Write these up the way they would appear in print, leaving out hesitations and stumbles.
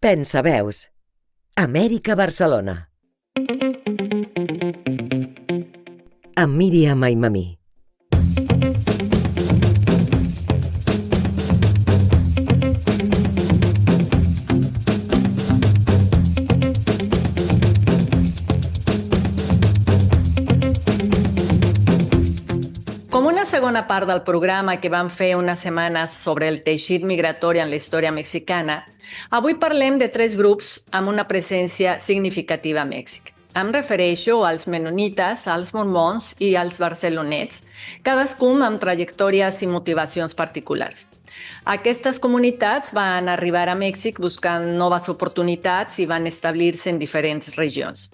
Pensa Veus. Amèrica Barcelona. Amb Míriam Aimamí. Com una segona part del programa que vam fer unes setmanes sobre el teixit migratori en la història mexicana, avui parlem de 3 grups amb una presència significativa a Mèxic. Em refereixo als menonites, als mormons i als barcelonets, cadascun amb trajectòries i motivacions particulars. Aquestes comunitats van arribar a Mèxic buscant noves oportunitats i van establir-se en diferents regions.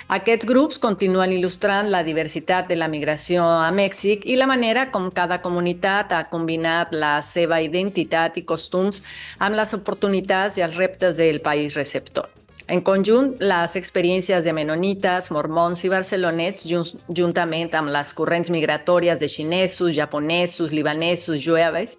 Aquests grups continuen il·lustrant la diversitat de la migració a Mèxic i la manera com cada comunitat ha combinat la seva identitat i costums amb les oportunitats i els reptes del país receptor. En conjunt, les experiències de menonites, mormons i barcelonets, juntament amb les corrents migratòries de xinesos, japonesos, libanesos, jueves,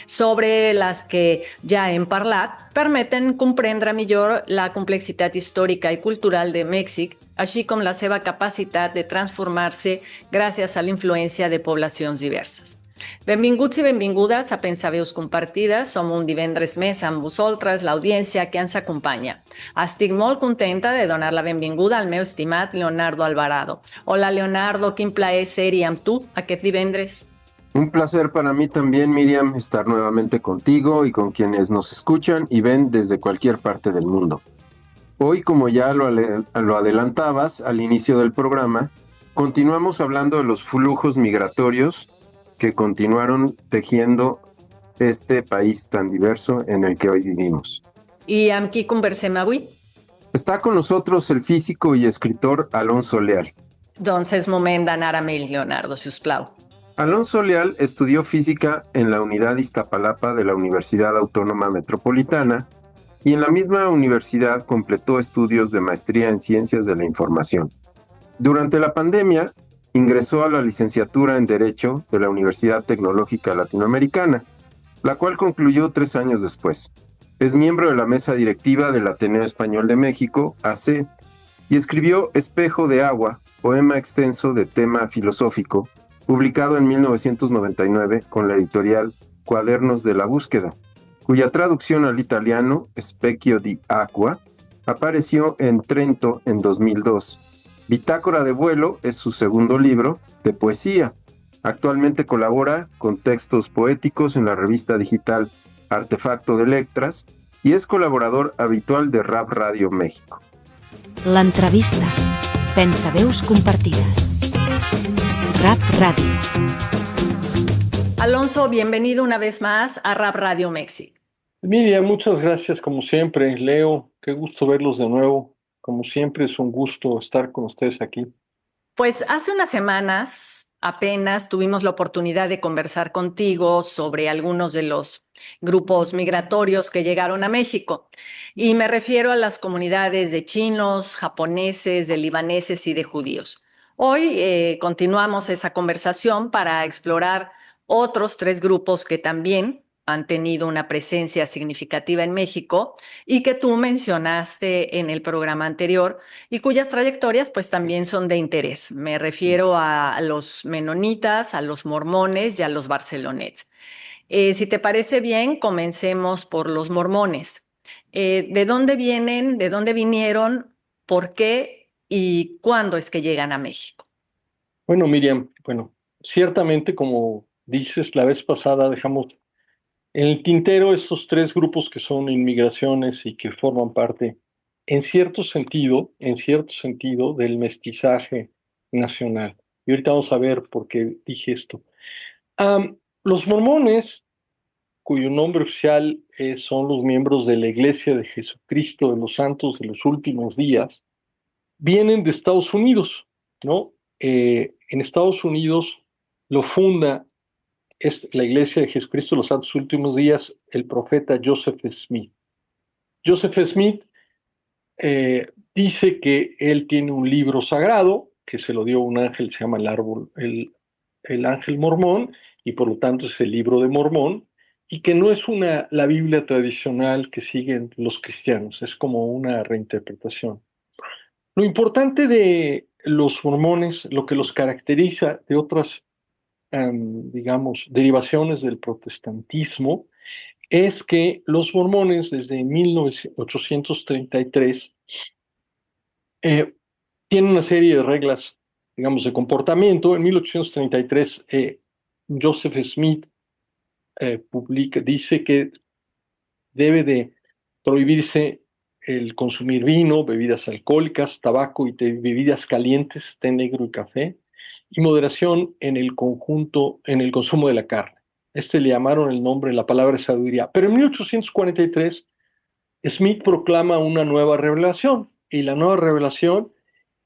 sobre les que ja hem parlat, permeten comprendre millor la complexitat històrica i cultural de Mèxic, així com la seva capacitat de transformar-se gràcies a la influència de poblacions diverses. Benvinguts i benvingudes a Pensaveus Compartides. Som un divendres més amb vosaltres, l'audiència que ens acompanya. Estic molt contenta de donar la benvinguda al meu estimat Leonardo Alvarado. Hola, Leonardo, quin plaer ser-hi amb tu aquest divendres. Un placer para mí también, Miriam, estar nuevamente contigo y con quienes nos escuchan y ven desde cualquier parte del mundo. Hoy, como ya lo adelantabas al inicio del programa, continuamos hablando de los flujos migratorios que continuaron tejiendo este país tan diverso en el que hoy vivimos. I amb qui conversem avui? Está con nosotros el físico y escritor Alonso Leal. Doncs és moment d'anar amb ell, Leonardo, si us plau. Alonso Leal estudió física en la Unidad Iztapalapa de la Universidad Autónoma Metropolitana y en la misma universidad completó estudios de maestría en Ciencias de la Información. Durante la pandemia, ingresó a la licenciatura en Derecho de la Universidad Tecnológica Latinoamericana, la cual concluyó 3 años después. Es miembro de la mesa directiva del Ateneo Español de México, AC, y escribió Espejo de Agua, poema extenso de tema filosófico, publicado en 1999 con la editorial Cuadernos de la Búsqueda, cuya traducción al italiano, Specchio di Acqua, apareció en Trento en 2002. Bitácora de vuelo es su segundo libro de poesía. Actualmente colabora con textos poéticos en la revista digital Artefacto de Letras y es colaborador habitual de Rap Radio México. L'entrevista. Pensaveus compartides. Rap Radio. Alonso, bienvenido una vez más a Rap Radio México. Miriam, muchas gracias como siempre. Leo, qué gusto verlos de nuevo. Como siempre es un gusto estar con ustedes aquí. Pues hace unas semanas apenas tuvimos la oportunidad de conversar contigo sobre algunos de los grupos migratorios que llegaron a México. Y me refiero a las comunidades de chinos, japoneses, de libaneses y de judíos. Hoy continuamos esa conversación para explorar otros 3 grupos que también han tenido una presencia significativa en México y que tú mencionaste en el programa anterior y cuyas trayectorias pues también son de interés. Me refiero a los menonitas, a los mormones y a los barcelonets. Si te parece bien, comencemos por los mormones. ¿De dónde vienen? ¿De dónde vinieron? ¿Por qué? ¿Y cuándo es que llegan a México? Bueno, Miriam, ciertamente como dices, la vez pasada dejamos en el tintero estos 3 grupos que son inmigraciones y que forman parte, en cierto sentido, del mestizaje nacional. Y ahorita vamos a ver por qué dije esto. Los mormones, cuyo nombre oficial son los miembros de la Iglesia de Jesucristo de los Santos de los Últimos Días, vienen de Estados Unidos, ¿no? En Estados Unidos lo funda es la Iglesia de Jesucristo de los Santos Últimos Días, el profeta Joseph Smith. Joseph Smith dice que él tiene un libro sagrado que se lo dio un ángel, se llama el ángel mormón, y por lo tanto es el libro de Mormón, y que no es la Biblia tradicional que siguen los cristianos, es como una reinterpretación. Lo importante de los mormones, lo que los caracteriza de otras, digamos, derivaciones del protestantismo, es que los mormones desde 1833 tienen una serie de reglas, digamos, de comportamiento. En 1833, Joseph Smith dice que debe de prohibirse el consumir vino, bebidas alcohólicas, tabaco y bebidas calientes, té negro y café, y moderación en el consumo de la carne. Le llamaron el nombre, la palabra sabiduría. Pero en 1843, Smith proclama una nueva revelación, y la nueva revelación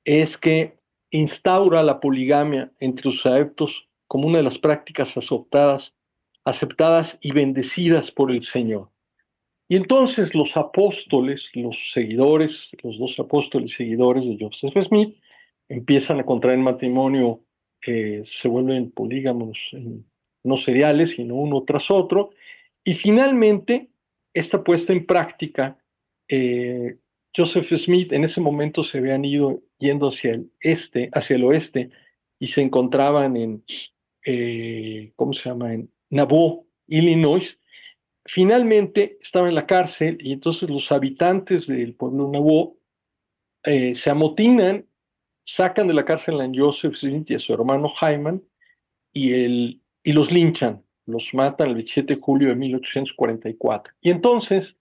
es que instaura la poligamia entre sus adeptos como una de las prácticas aceptadas y bendecidas por el Señor. Y entonces los apóstoles, los seguidores, los dos apóstoles seguidores de Joseph Smith, empiezan a contraer matrimonio, se vuelven polígamos, no seriales, sino uno tras otro, y finalmente esta puesta en práctica, Joseph Smith en ese momento se habían ido yendo hacia el oeste, y se encontraban en, en Nauvoo, Illinois. Finalmente estaba en la cárcel y entonces los habitantes del pueblo Nauvoo se amotinan, sacan de la cárcel a Joseph Smith y a su hermano Hyman y los linchan, los matan el 27 de julio de 1844. Y entonces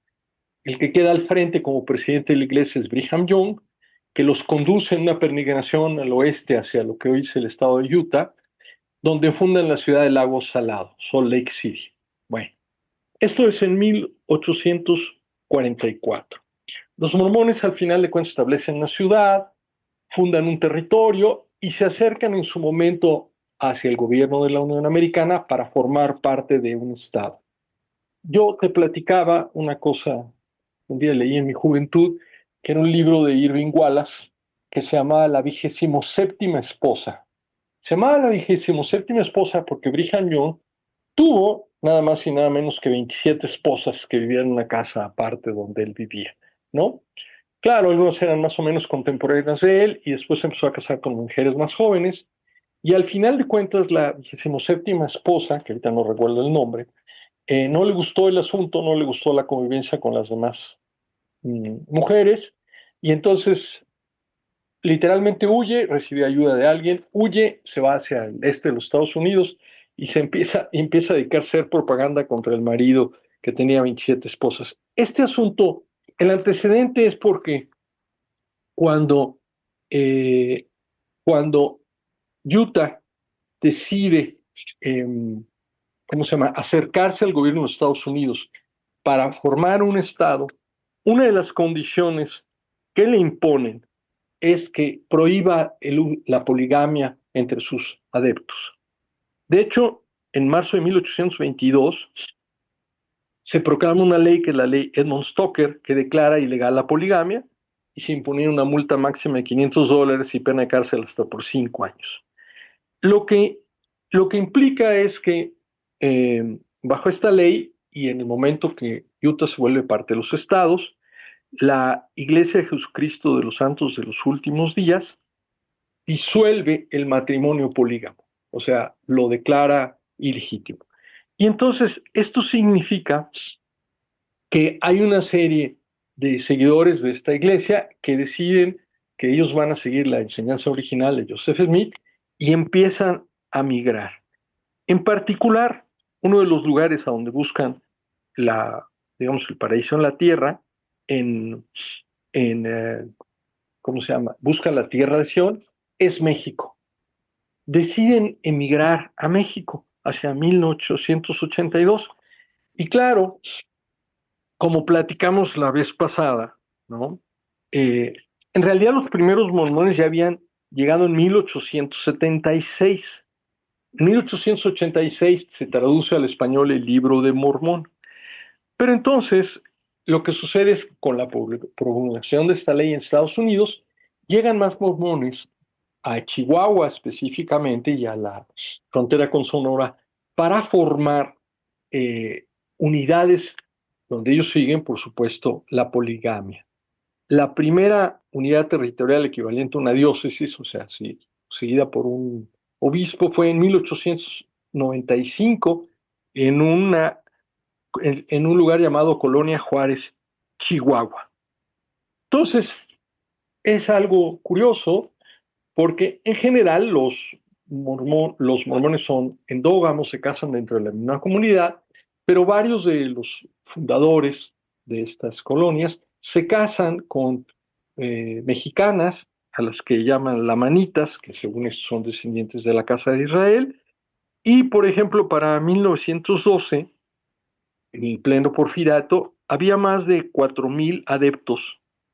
el que queda al frente como presidente de la iglesia es Brigham Young, que los conduce en una peregrinación al oeste hacia lo que hoy es el estado de Utah, donde fundan la ciudad de Lagos Salado, Salt Lake City. Bueno. Esto es en 1844. Los mormones al final de cuentas establecen una ciudad, fundan un territorio y se acercan en su momento hacia el gobierno de la Unión Americana para formar parte de un estado. Yo te platicaba una cosa, un día leí en mi juventud, que era un libro de Irving Wallace que se llamaba La 27ª esposa. Se llamaba La 27ª esposa porque Brigham Young tuvo nada más y nada menos que 27 esposas que vivían en una casa aparte donde él vivía, ¿no? Claro, algunas eran más o menos contemporáneas de él y después empezó a casar con mujeres más jóvenes y al final de cuentas la 27ª esposa, que ahorita no recuerdo el nombre, no le gustó el asunto, no le gustó la convivencia con las demás mujeres y entonces literalmente huye, recibe ayuda de alguien, huye, se va hacia el este de los Estados Unidos y empieza a dedicarse a hacer propaganda contra el marido que tenía 27 esposas. Este asunto, el antecedente es porque cuando Utah decide, acercarse al gobierno de los Estados Unidos para formar un estado, una de las condiciones que le imponen es que prohíba la poligamia entre sus adeptos. De hecho, en marzo de 1822 se proclama una ley que es la ley Edmund Stoker, que declara ilegal la poligamia y se imponía una multa máxima de $500 y pena de cárcel hasta por 5 años. Lo que implica es que bajo esta ley y en el momento que Utah se vuelve parte de los estados, la Iglesia de Jesucristo de los Santos de los Últimos Días disuelve el matrimonio polígamo, o sea, lo declara ilegítimo. Y entonces esto significa que hay una serie de seguidores de esta iglesia que deciden que ellos van a seguir la enseñanza original de Joseph Smith y empiezan a migrar. En particular, uno de los lugares a donde buscan el paraíso en la tierra, buscan la tierra de Sion, es México. Deciden emigrar a México hacia 1882. Y claro, como platicamos la vez pasada, ¿no? En realidad los primeros mormones ya habían llegado en 1876. En 1886 se traduce al español el Libro de Mormón. Pero entonces, lo que sucede es que con la promulgación de esta ley en Estados Unidos, llegan más mormones a Chihuahua específicamente y a la frontera con Sonora para formar unidades donde ellos siguen, por supuesto, la poligamia. La primera unidad territorial equivalente a una diócesis, o sea, seguida por un obispo, fue en 1895 en un lugar llamado Colonia Juárez, Chihuahua. Entonces, es algo curioso porque en general los mormones son endógamos, se casan dentro de la misma comunidad, pero varios de los fundadores de estas colonias se casan con mexicanas, a las que llaman lamanitas, que según esto son descendientes de la Casa de Israel, y por ejemplo para 1912, en el pleno porfiriato, había más de 4,000 adeptos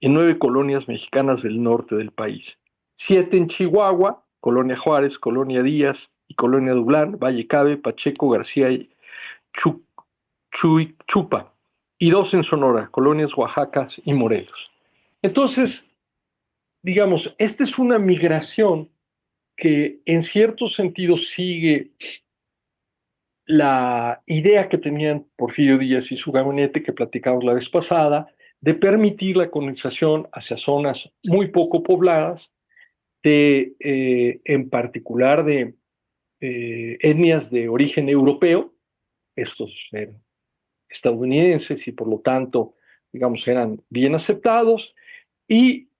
en 9 colonias mexicanas del norte del país. 7 en Chihuahua, Colonia Juárez, Colonia Díaz y Colonia Dublán, Valle Cabe, Pacheco, García y Chupa, y 2 en Sonora, Colonias Oaxacas y Morelos. Entonces, digamos, esta es una migración que en cierto sentido sigue la idea que tenían Porfirio Díaz y su gabinete, que platicamos la vez pasada, de permitir la colonización hacia zonas muy poco pobladas, en particular de etnias de origen europeo. Estos eran estadounidenses y por lo tanto, digamos, eran bien aceptados y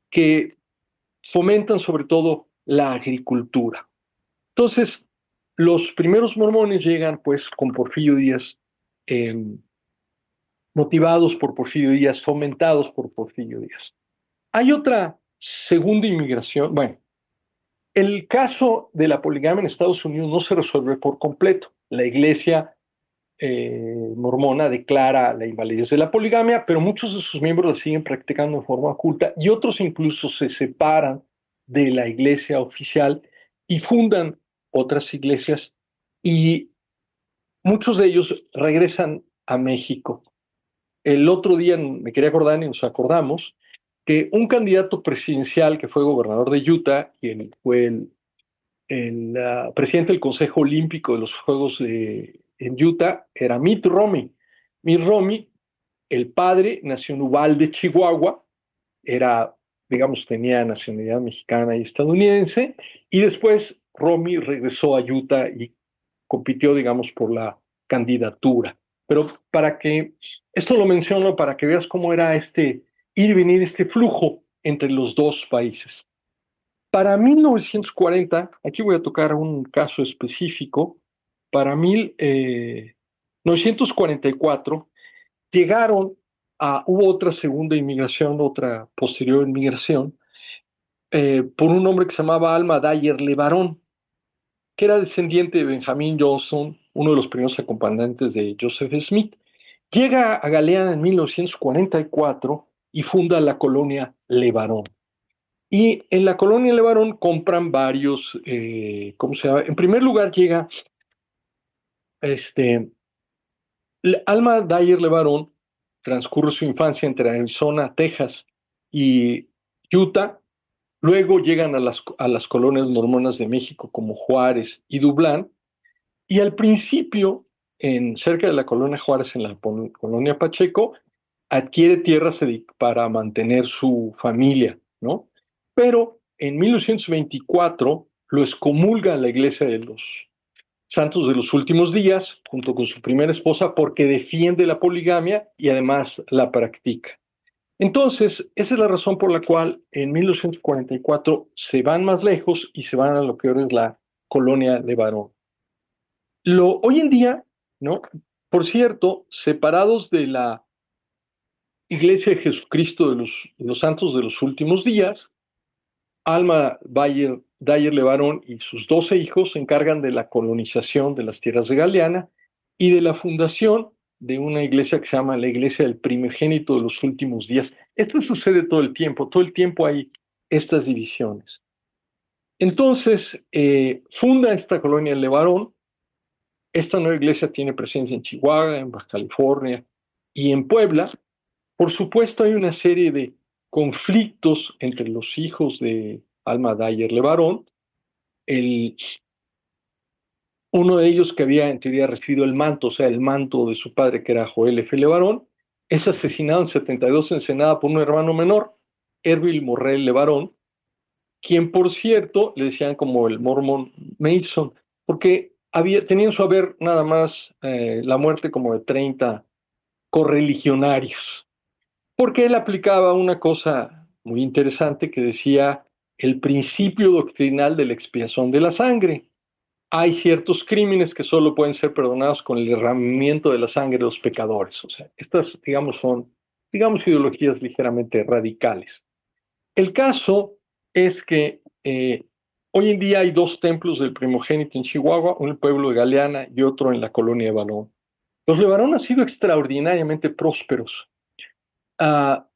que fomentan sobre todo la agricultura. Entonces, los primeros mormones llegan pues con Porfirio Díaz, motivados por Porfirio Díaz, fomentados por Porfirio Díaz. Hay otra segunda inmigración. Bueno, el caso de la poligamia en Estados Unidos no se resuelve por completo. La iglesia mormona declara la invalidez de la poligamia, pero muchos de sus miembros la siguen practicando en forma oculta y otros incluso se separan de la iglesia oficial y fundan otras iglesias, y muchos de ellos regresan a México. El otro día me quería acordar y nos acordamos que un candidato presidencial que fue gobernador de Utah, quien fue el presidente del Consejo Olímpico de los Juegos en Utah, era Mitt Romney. Mitt Romney, el padre, nació en Uvalde, Chihuahua, tenía nacionalidad mexicana y estadounidense, y después Romney regresó a Utah y compitió, digamos, por la candidatura. Pero esto lo menciono para que veas cómo era ir y venir, este flujo entre los dos países. Para 1940, aquí voy a tocar un caso específico, para 1944 hubo otra segunda inmigración, otra posterior inmigración, por un hombre que se llamaba Alma Dyer LeBaron, que era descendiente de Benjamin Johnson, uno de los primeros acompañantes de Joseph Smith. Llega a Galeana en 1944 y funda la colonia LeBaron. Y en la colonia LeBaron compran varios, ¿cómo se llama? En primer lugar llega Alma Dyer LeBaron, transcurre su infancia entre Arizona, Texas y Utah. Luego llegan a las colonias mormonas de México como Juárez y Dublán, y al principio, cerca de la colonia Juárez, en la colonia Pacheco, adquiere tierras para mantener su familia, ¿no? Pero en 1924 lo excomulga la Iglesia de los Santos de los Últimos Días, junto con su primera esposa, porque defiende la poligamia y además la practica. Entonces, esa es la razón por la cual en 1944 se van más lejos y se van a lo que ahora es la colonia LeBaron. Hoy en día, ¿no? Por cierto, separados de la Iglesia de Jesucristo de los Santos de los Últimos Días, Alma Dyer LeBaron y sus 12 hijos se encargan de la colonización de las tierras de Galeana y de la fundación de una iglesia que se llama la Iglesia del Primogénito de los Últimos Días. Esto sucede todo el tiempo hay estas divisiones. Entonces, funda esta colonia LeBaron. Esta nueva iglesia tiene presencia en Chihuahua, en Baja California y en Puebla. Por supuesto, hay una serie de conflictos entre los hijos de Alma Dyer LeBaron. Uno de ellos que había en teoría recibido el manto, o sea, el manto de su padre, que era Joel F. Levarón, es asesinado en 72 en Ensenada por un hermano menor, Erbil Morrell Levarón, quien por cierto le decían como el Mormon Mason, porque tenía en su haber nada más la muerte como de 30 correligionarios, porque él aplicaba una cosa muy interesante que decía el principio doctrinal de la expiación de la sangre. Hay ciertos crímenes que solo pueden ser perdonados con el derramamiento de la sangre de los pecadores. O sea, estas, digamos, son, digamos, ideologías ligeramente radicales. El caso es que hoy en día hay dos templos del primogénito en Chihuahua, uno en el pueblo de Galeana y otro en la colonia de Barón. Los Levarón han sido extraordinariamente prósperos. Ah,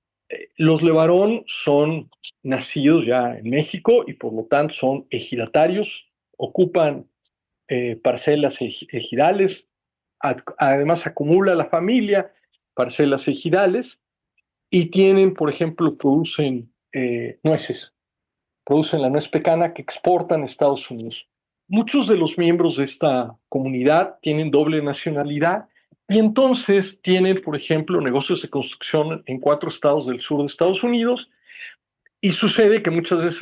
los Levarón son nacidos ya en México y por lo tanto son ejidatarios, ocupan parcelas ejidales, además acumula la familia parcelas ejidales y tienen, por ejemplo, producen nueces, producen la nuez pecana que exportan a Estados Unidos. Muchos de los miembros de esta comunidad tienen doble nacionalidad y entonces tienen, por ejemplo, negocios de construcción en 4 estados del sur de Estados Unidos y sucede que muchas veces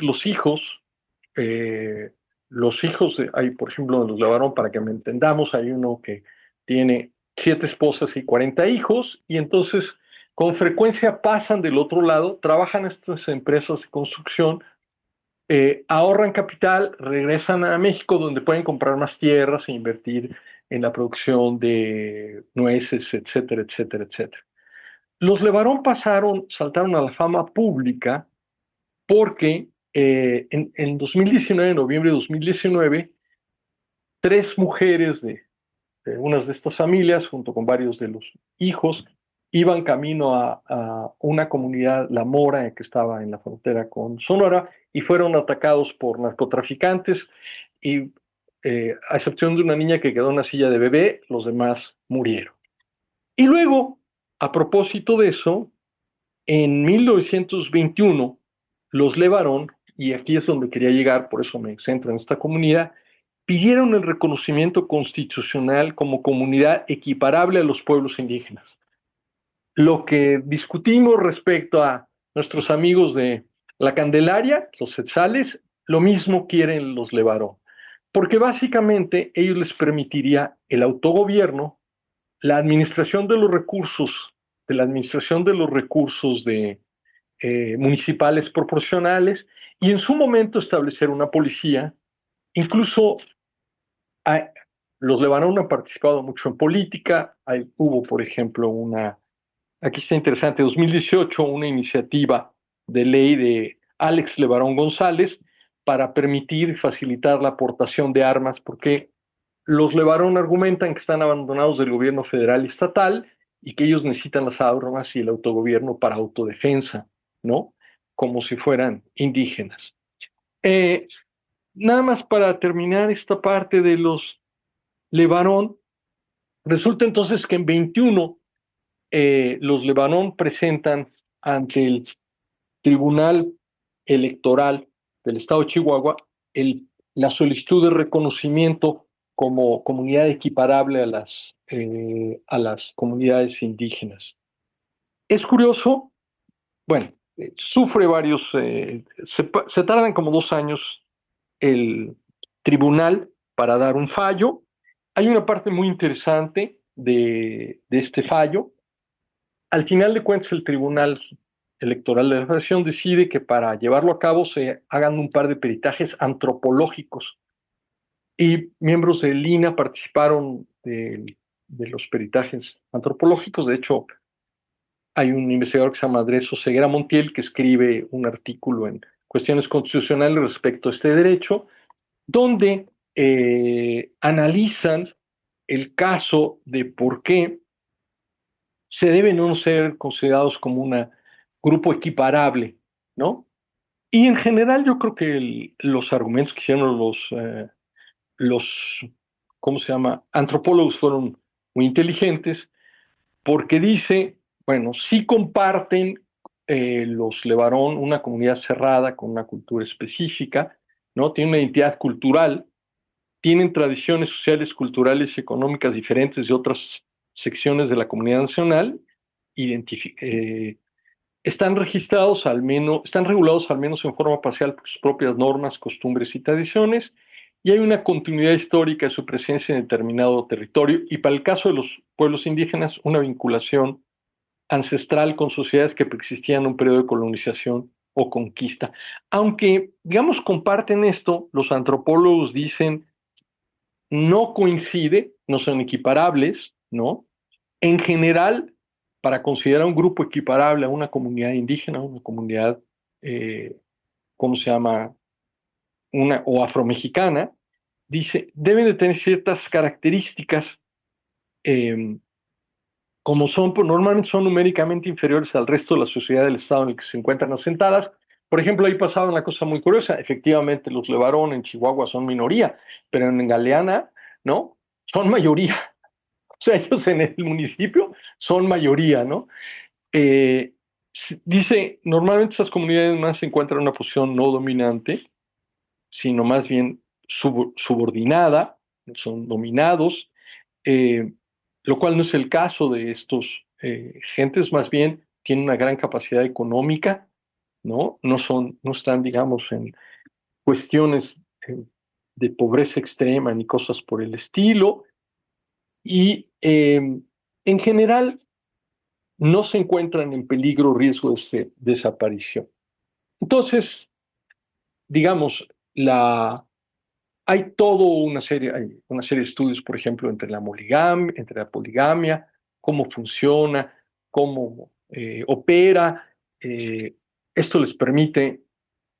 eh, hay, por ejemplo, de los Levarón, para que me entendamos, hay uno que tiene 7 esposas y 40 hijos y entonces con frecuencia pasan del otro lado, trabajan en estas empresas de construcción, ahorran capital, regresan a México donde pueden comprar más tierras e invertir en la producción de nueces, etcétera, etcétera, etcétera. Los Levarón saltaron a la fama pública porque en 2019, en noviembre de 2019, 3 mujeres de unas de estas familias, junto con varios de los hijos, iban camino a una comunidad, La Mora, que estaba en la frontera con Sonora, y fueron atacados por narcotraficantes, y a excepción de una niña que quedó en una silla de bebé, los demás murieron. Y luego, a propósito de eso, en 1921, los Levarón, y aquí es donde quería llegar, por eso me centro en esta comunidad, pidieron el reconocimiento constitucional como comunidad equiparable a los pueblos indígenas. Lo que discutimos respecto a nuestros amigos de la Candelaria, los Etzales, lo mismo quieren los Levarón, porque básicamente ellos les permitiría el autogobierno, la administración de los recursos, municipales proporcionales y en su momento establecer una policía. Incluso los Levarón han participado mucho en política. Hubo, por ejemplo, aquí está interesante, 2018, una iniciativa de ley de Alex Levarón González para permitir y facilitar la aportación de armas, porque los Levarón argumentan que están abandonados del gobierno federal y estatal y que ellos necesitan las armas y el autogobierno para autodefensa, ¿no? Como si fueran indígenas. Nada más para terminar esta parte de los Levarón, resulta entonces que en 21 los Levarón presentan ante el Tribunal Electoral del Estado de Chihuahua la solicitud de reconocimiento como comunidad equiparable a las comunidades indígenas. Es curioso, bueno, sufre se tardan como 2 años el tribunal para dar un fallo. Hay una parte muy interesante de este fallo. Al final de cuentas, el Tribunal Electoral de la Federación decide que para llevarlo a cabo se hagan un par de peritajes antropológicos y miembros del INAH participaron de los peritajes antropológicos. De hecho, hay un investigador que se llama Andrés Oseguera Montiel que escribe un artículo en Cuestiones Constitucionales respecto a este derecho, donde analizan el caso de por qué se deben no ser considerados como un grupo equiparable, ¿no? Y en general yo creo que los argumentos que hicieron los, ¿cómo se llama?, antropólogos fueron muy inteligentes, porque dice, bueno, sí comparten los Levarón una comunidad cerrada con una cultura específica, ¿no? Tienen una identidad cultural, tienen tradiciones sociales, culturales y económicas diferentes de otras secciones de la comunidad nacional, están regulados al menos en forma parcial por sus propias normas, costumbres y tradiciones, y hay una continuidad histórica de su presencia en determinado territorio, y para el caso de los pueblos indígenas, una vinculación ancestral con sociedades que preexistían en un periodo de colonización o conquista. Aunque, digamos, comparten esto, los antropólogos dicen, no coincide, no son equiparables, ¿no? En general, para considerar un grupo equiparable a una comunidad indígena, una comunidad, ¿cómo se llama? O afromexicana, dice, deben de tener ciertas características, como normalmente son numéricamente inferiores al resto de la sociedad del estado en el que se encuentran asentadas. Por ejemplo, ahí pasaba una cosa muy curiosa. Efectivamente, los Levarón en Chihuahua son minoría, pero en Galeana, ¿no? Son mayoría. O sea, ellos en el municipio son mayoría, ¿no? Dice, normalmente esas comunidades más se encuentran en una posición no dominante, sino más bien subordinada, son dominados, lo cual no es el caso de estos gentes, más bien tienen una gran capacidad económica, ¿no? No están, digamos, en cuestiones de pobreza extrema ni cosas por el estilo, y en general no se encuentran en peligro o riesgo de desaparición. Entonces, digamos, hay hay una serie de estudios, por ejemplo, entre la poligamia, cómo funciona, cómo opera. Esto les permite,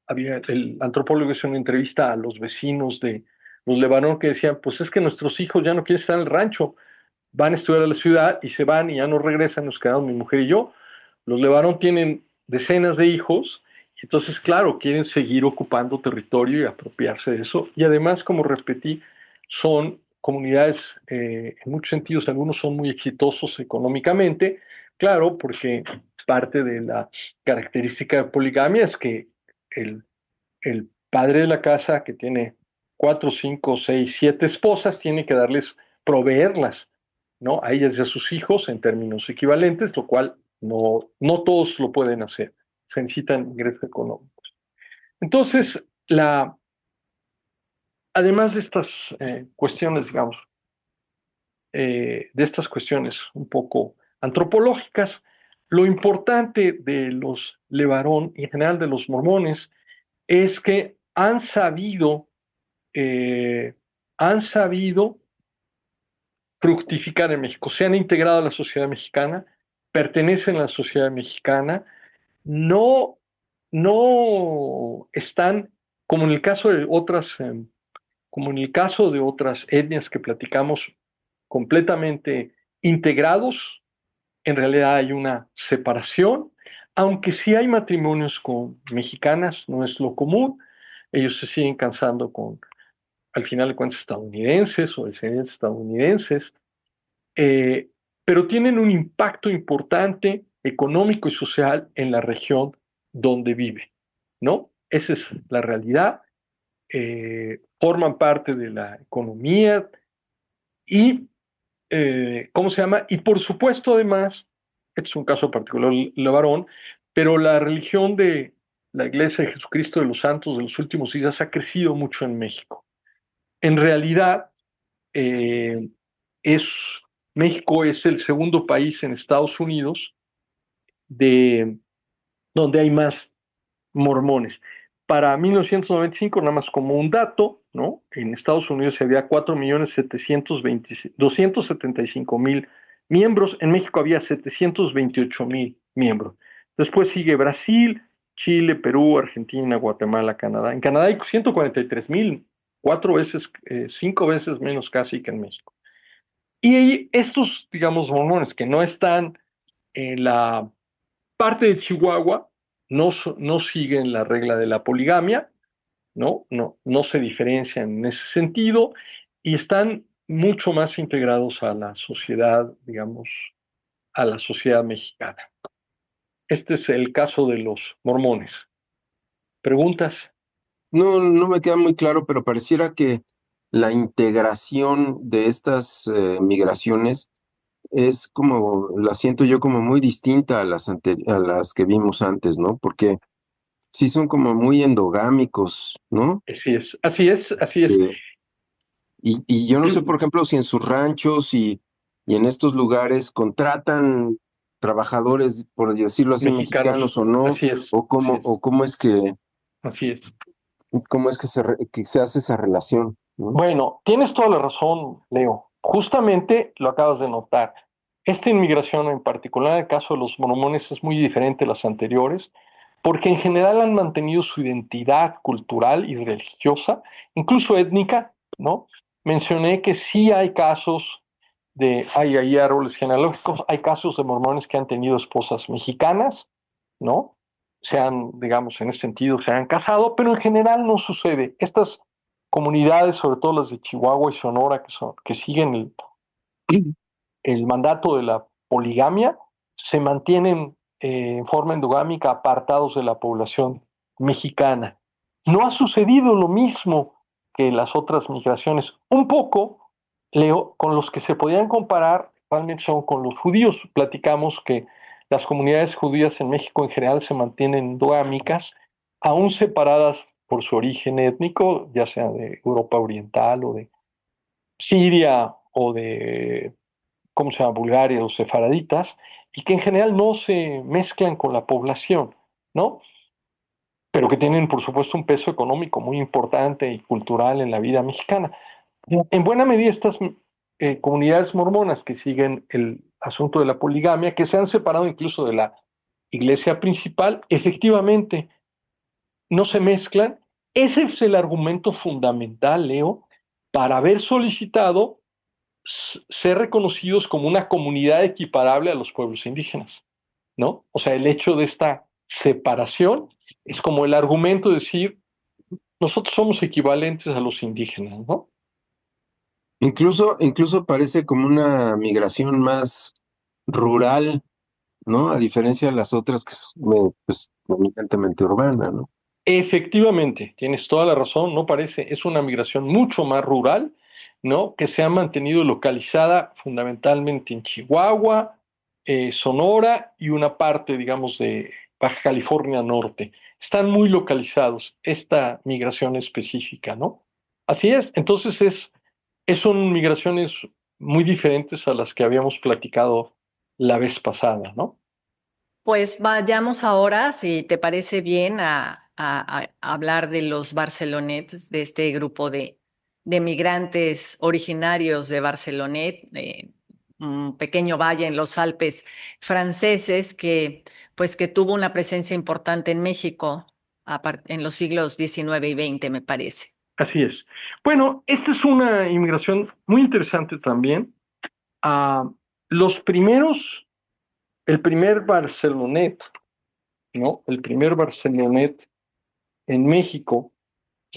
el antropólogo hizo una entrevista a los vecinos de los Levarón que decían, pues es que nuestros hijos ya no quieren estar en el rancho, van a estudiar a la ciudad y se van y ya no regresan, nos quedamos mi mujer y yo. Los Levarón tienen decenas de hijos, y entonces, claro, quieren seguir ocupando territorio y apropiarse de eso. Y además, como repetí, son comunidades, en muchos sentidos, algunos son muy exitosos económicamente, claro, porque parte de la característica de poligamia es que el padre de la casa, que tiene 4, 5, 6, 7 esposas, tiene que proveerlas, ¿no? A ellas y a sus hijos en términos equivalentes, lo cual no todos lo pueden hacer. Se necesitan ingresos económicos. Entonces, además de estas cuestiones, digamos, de estas cuestiones un poco antropológicas, lo importante de los Levarón y en general de los mormones es que eh, han sabido fructificar en México, se han integrado a la sociedad mexicana, pertenecen a la sociedad mexicana, no, no están, como en el caso de otras etnias que platicamos, completamente integrados. En realidad hay una separación, aunque sí hay matrimonios con mexicanas, no es lo común. Ellos se siguen casando con, al final de cuentas, estadounidenses o descendientes estadounidenses, eh, pero tienen un impacto importante económico y social en la región donde vive, ¿no? Esa es la realidad. Forman parte de la economía y, ¿cómo se llama? Y por supuesto, además, este es un caso particular, Levarón, pero la religión de la Iglesia de Jesucristo de los Santos de los últimos días ha crecido mucho en México. En realidad, eh, México es el segundo país en Estados Unidos donde hay más mormones. Para 1995, nada más como un dato, ¿no? En Estados Unidos había 4.275.000 miembros, en México había 728.000 miembros. Después sigue Brasil, Chile, Perú, Argentina, Guatemala, Canadá. En Canadá hay 143.000, 5 veces menos casi que en México. Y estos, digamos, mormones que no están en la parte de Chihuahua, no siguen la regla de la poligamia, no se diferencian en ese sentido y están mucho más integrados a la sociedad, digamos, a la sociedad mexicana. Este es el caso de los mormones. ¿Preguntas? No me queda muy claro, pero pareciera que la integración de estas migraciones es como, la siento yo como muy distinta a a las que vimos antes, ¿no? Porque sí son como muy endogámicos, ¿no? Así es, así es, así es. Eh, y yo no sé, por ejemplo, si en sus ranchos y en estos lugares contratan trabajadores, por decirlo así, Mexicanos, mexicanos o no, así es, así es, o así es. cómo es que que se hace esa relación, ¿no? Bueno, tienes toda la razón, Leo. Justamente lo acabas de notar. Esta inmigración, en particular en el caso de los mormones, es muy diferente a las anteriores, porque en general han mantenido su identidad cultural y religiosa, incluso étnica, ¿no? Mencioné que sí hay casos hay árboles genealógicos, hay casos de mormones que han tenido esposas mexicanas, ¿no? Se han, digamos, en ese sentido, se han casado, pero en general no sucede. Estas comunidades, sobre todo las de Chihuahua y Sonora, que siguen el mandato de la poligamia, se mantienen en forma endogámica apartados de la población mexicana. No ha sucedido lo mismo que las otras migraciones. Un poco, Leo, con los que se podían comparar realmente son con los judíos. Platicamos que las comunidades judías en México en general se mantienen endogámicas, aún separadas por su origen étnico, ya sea de Europa Oriental o de Siria o de, ¿cómo se llama?, Bulgaria, los sefaraditas, y que en general no se mezclan con la población, ¿no? Pero que tienen, por supuesto, un peso económico muy importante y cultural en la vida mexicana. En buena medida, estas comunidades mormonas que siguen el asunto de la poligamia, que se han separado incluso de la iglesia principal, efectivamente no se mezclan. Ese es el argumento fundamental, Leo, para haber solicitado ser reconocidos como una comunidad equiparable a los pueblos indígenas, ¿no? O sea, el hecho de esta separación es como el argumento de decir, nosotros somos equivalentes a los indígenas, ¿no? Incluso parece como una migración más rural, ¿no? A diferencia de las otras que son, pues, eminentemente urbana, ¿no? Efectivamente, tienes toda la razón, no parece, es una migración mucho más rural, ¿no? Que se ha mantenido localizada fundamentalmente en Chihuahua, Sonora y una parte, digamos, de Baja California Norte. Están muy localizados, esta migración específica, ¿no? Así es, entonces son migraciones muy diferentes a las que habíamos platicado la vez pasada, ¿no? Pues vayamos ahora, si te parece bien, a hablar de los Barcelonets, de este grupo de migrantes originarios de Barcelonet, un pequeño valle en los Alpes franceses pues, que tuvo una presencia importante en México en los siglos XIX y XX, me parece. Así es. Bueno, esta es una inmigración muy interesante también. Ah, los primeros, el primer Barcelonet, ¿no? El primer Barcelonet en México,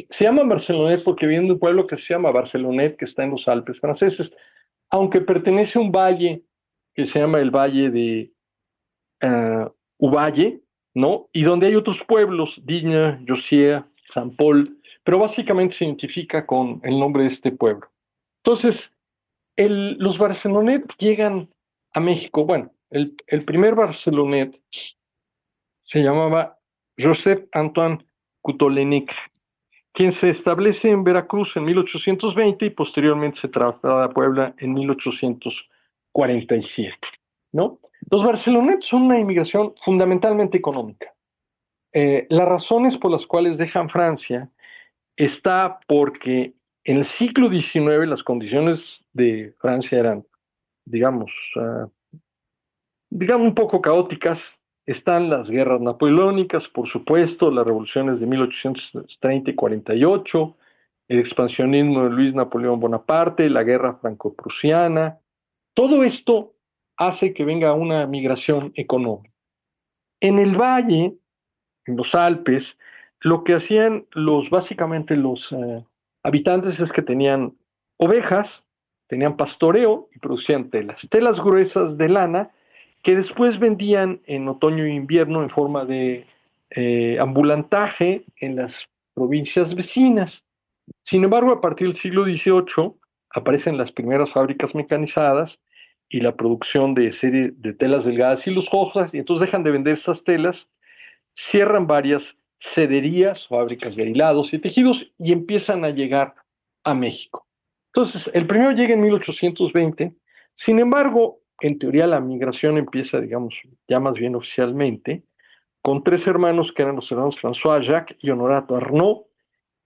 se llama Barcelonet porque viene de un pueblo que se llama Barcelonet, que está en los Alpes franceses, aunque pertenece a un valle que se llama el Valle de Uvalle, ¿no? Y donde hay otros pueblos, Digne, Josier, San Paul, pero básicamente se identifica con el nombre de este pueblo. Entonces, los Barcelonet llegan a México. Bueno, el primer Barcelonet se llamaba Joseph Antoine Coutolenic, quien se establece en Veracruz en 1820 y posteriormente se traslada a Puebla en 1847, ¿no? Los Barcelonet son una inmigración fundamentalmente económica. Las razones por las cuales dejan Francia está porque en el siglo XIX las condiciones de Francia eran, digamos, digamos un poco caóticas. Están las guerras napoleónicas, por supuesto, las revoluciones de 1830 y 48, el expansionismo de Luis Napoleón Bonaparte, la guerra franco-prusiana. Todo esto hace que venga una migración económica. En el valle, en los Alpes, lo que hacían básicamente los habitantes es que tenían ovejas, tenían pastoreo y producían telas gruesas de lana que después vendían en otoño e invierno en forma de ambulantaje en las provincias vecinas. Sin embargo, a partir del siglo XVIII aparecen las primeras fábricas mecanizadas y la producción de serie de telas delgadas y lujosas, y entonces dejan de vender esas telas, cierran varias sederías, fábricas de hilados y tejidos, y empiezan a llegar a México. Entonces, el primero llega en 1820. Sin embargo, en teoría la migración empieza, digamos, ya más bien oficialmente, con tres hermanos que eran los hermanos François, Jacques y Honorato Arnaud,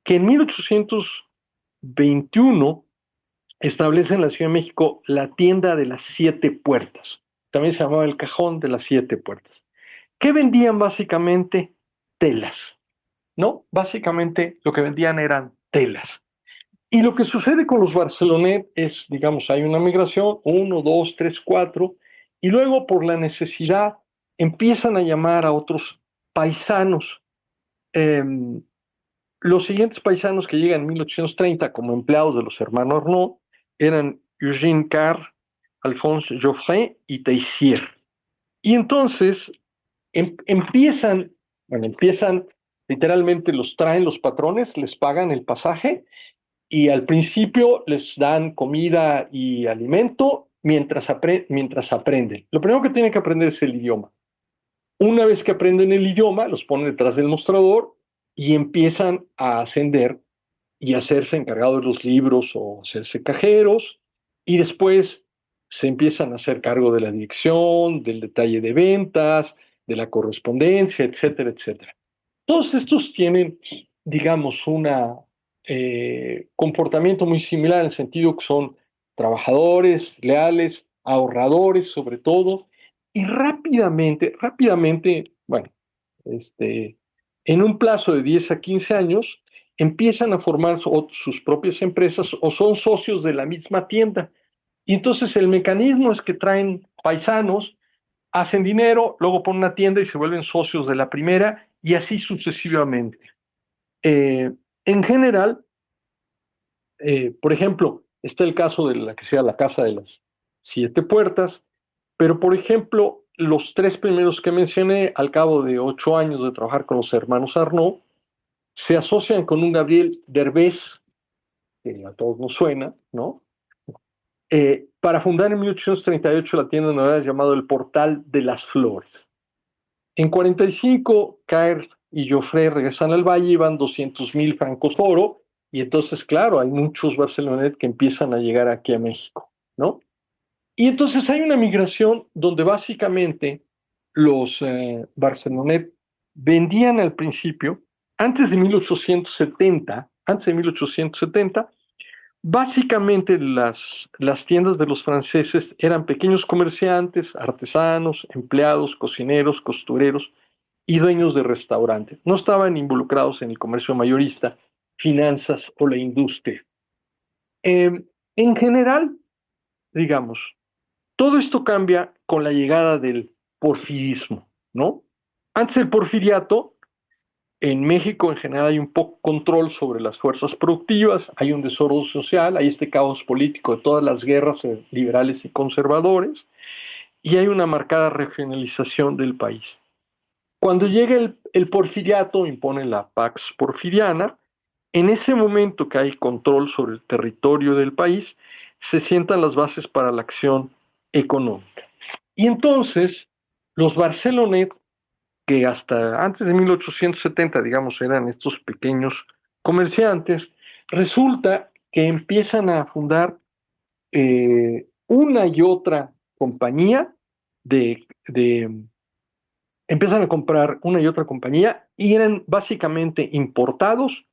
que en 1821 establecen en la Ciudad de México la tienda de las siete puertas. También se llamaba el cajón de las siete puertas. ¿Qué vendían básicamente? Telas, ¿no? Básicamente lo que vendían eran telas. Y lo que sucede con los Barcelonet es, digamos, hay una migración, 1, 2, 3, 4, y luego por la necesidad empiezan a llamar a otros paisanos. Eh, los siguientes paisanos que llegan en 1830 como empleados de los hermanos Arnaud eran Eugène Carr, Alphonse Geoffrin y Teissier. Y entonces empiezan, literalmente los traen los patrones, les pagan el pasaje y al principio les dan comida y alimento mientras aprenden. Lo primero que tienen que aprender es el idioma. Una vez que aprenden el idioma, los ponen detrás del mostrador y empiezan a ascender y hacerse encargados de los libros o hacerse cajeros, y después se empiezan a hacer cargo de la dirección, del detalle de ventas, de la correspondencia, etcétera, etcétera. Todos estos tienen, digamos, un comportamiento muy similar en el sentido que son trabajadores, leales, ahorradores sobre todo, y rápidamente, bueno, en un plazo de 10 a 15 años, empiezan a formar sus propias empresas o son socios de la misma tienda. Y entonces el mecanismo es que traen paisanos, hacen dinero, luego ponen una tienda y se vuelven socios de la primera y así sucesivamente. En general, por ejemplo, está el caso de la que sea la Casa de las Siete Puertas, pero por ejemplo, los tres primeros que mencioné, al cabo de 8 años de trabajar con los hermanos Arnaud, se asocian con un Gabriel Derbez, que a todos nos suena, ¿no? Para fundar en 1838 la tienda de novedades llamado El Portal de las Flores. En 45, Caer y Joffre regresan al valle y van 200,000 francos oro, y entonces, claro, hay muchos Barcelonet que empiezan a llegar aquí a México, ¿no? Y entonces hay una migración donde básicamente los Barcelonet vendían al principio, antes de 1870, básicamente las tiendas de los franceses eran pequeños comerciantes, artesanos, empleados, cocineros, costureros y dueños de restaurantes. No estaban involucrados en el comercio mayorista, finanzas o la industria. En general, digamos, todo esto cambia con la llegada del porfirismo, ¿no? Antes del porfiriato, en México en general hay un poco control sobre las fuerzas productivas, hay un desorden social, hay este caos político de todas las guerras liberales y conservadores, y hay una marcada regionalización del país. Cuando llega el porfiriato, impone la Pax Porfiriana. En ese momento que hay control sobre el territorio del país, se sientan las bases para la acción económica. Y entonces, los Barcelonet, que hasta antes de 1870, digamos, eran estos pequeños comerciantes, resulta que empiezan a fundar una y otra compañía empiezan a comprar una y otra compañía y eran básicamente importados.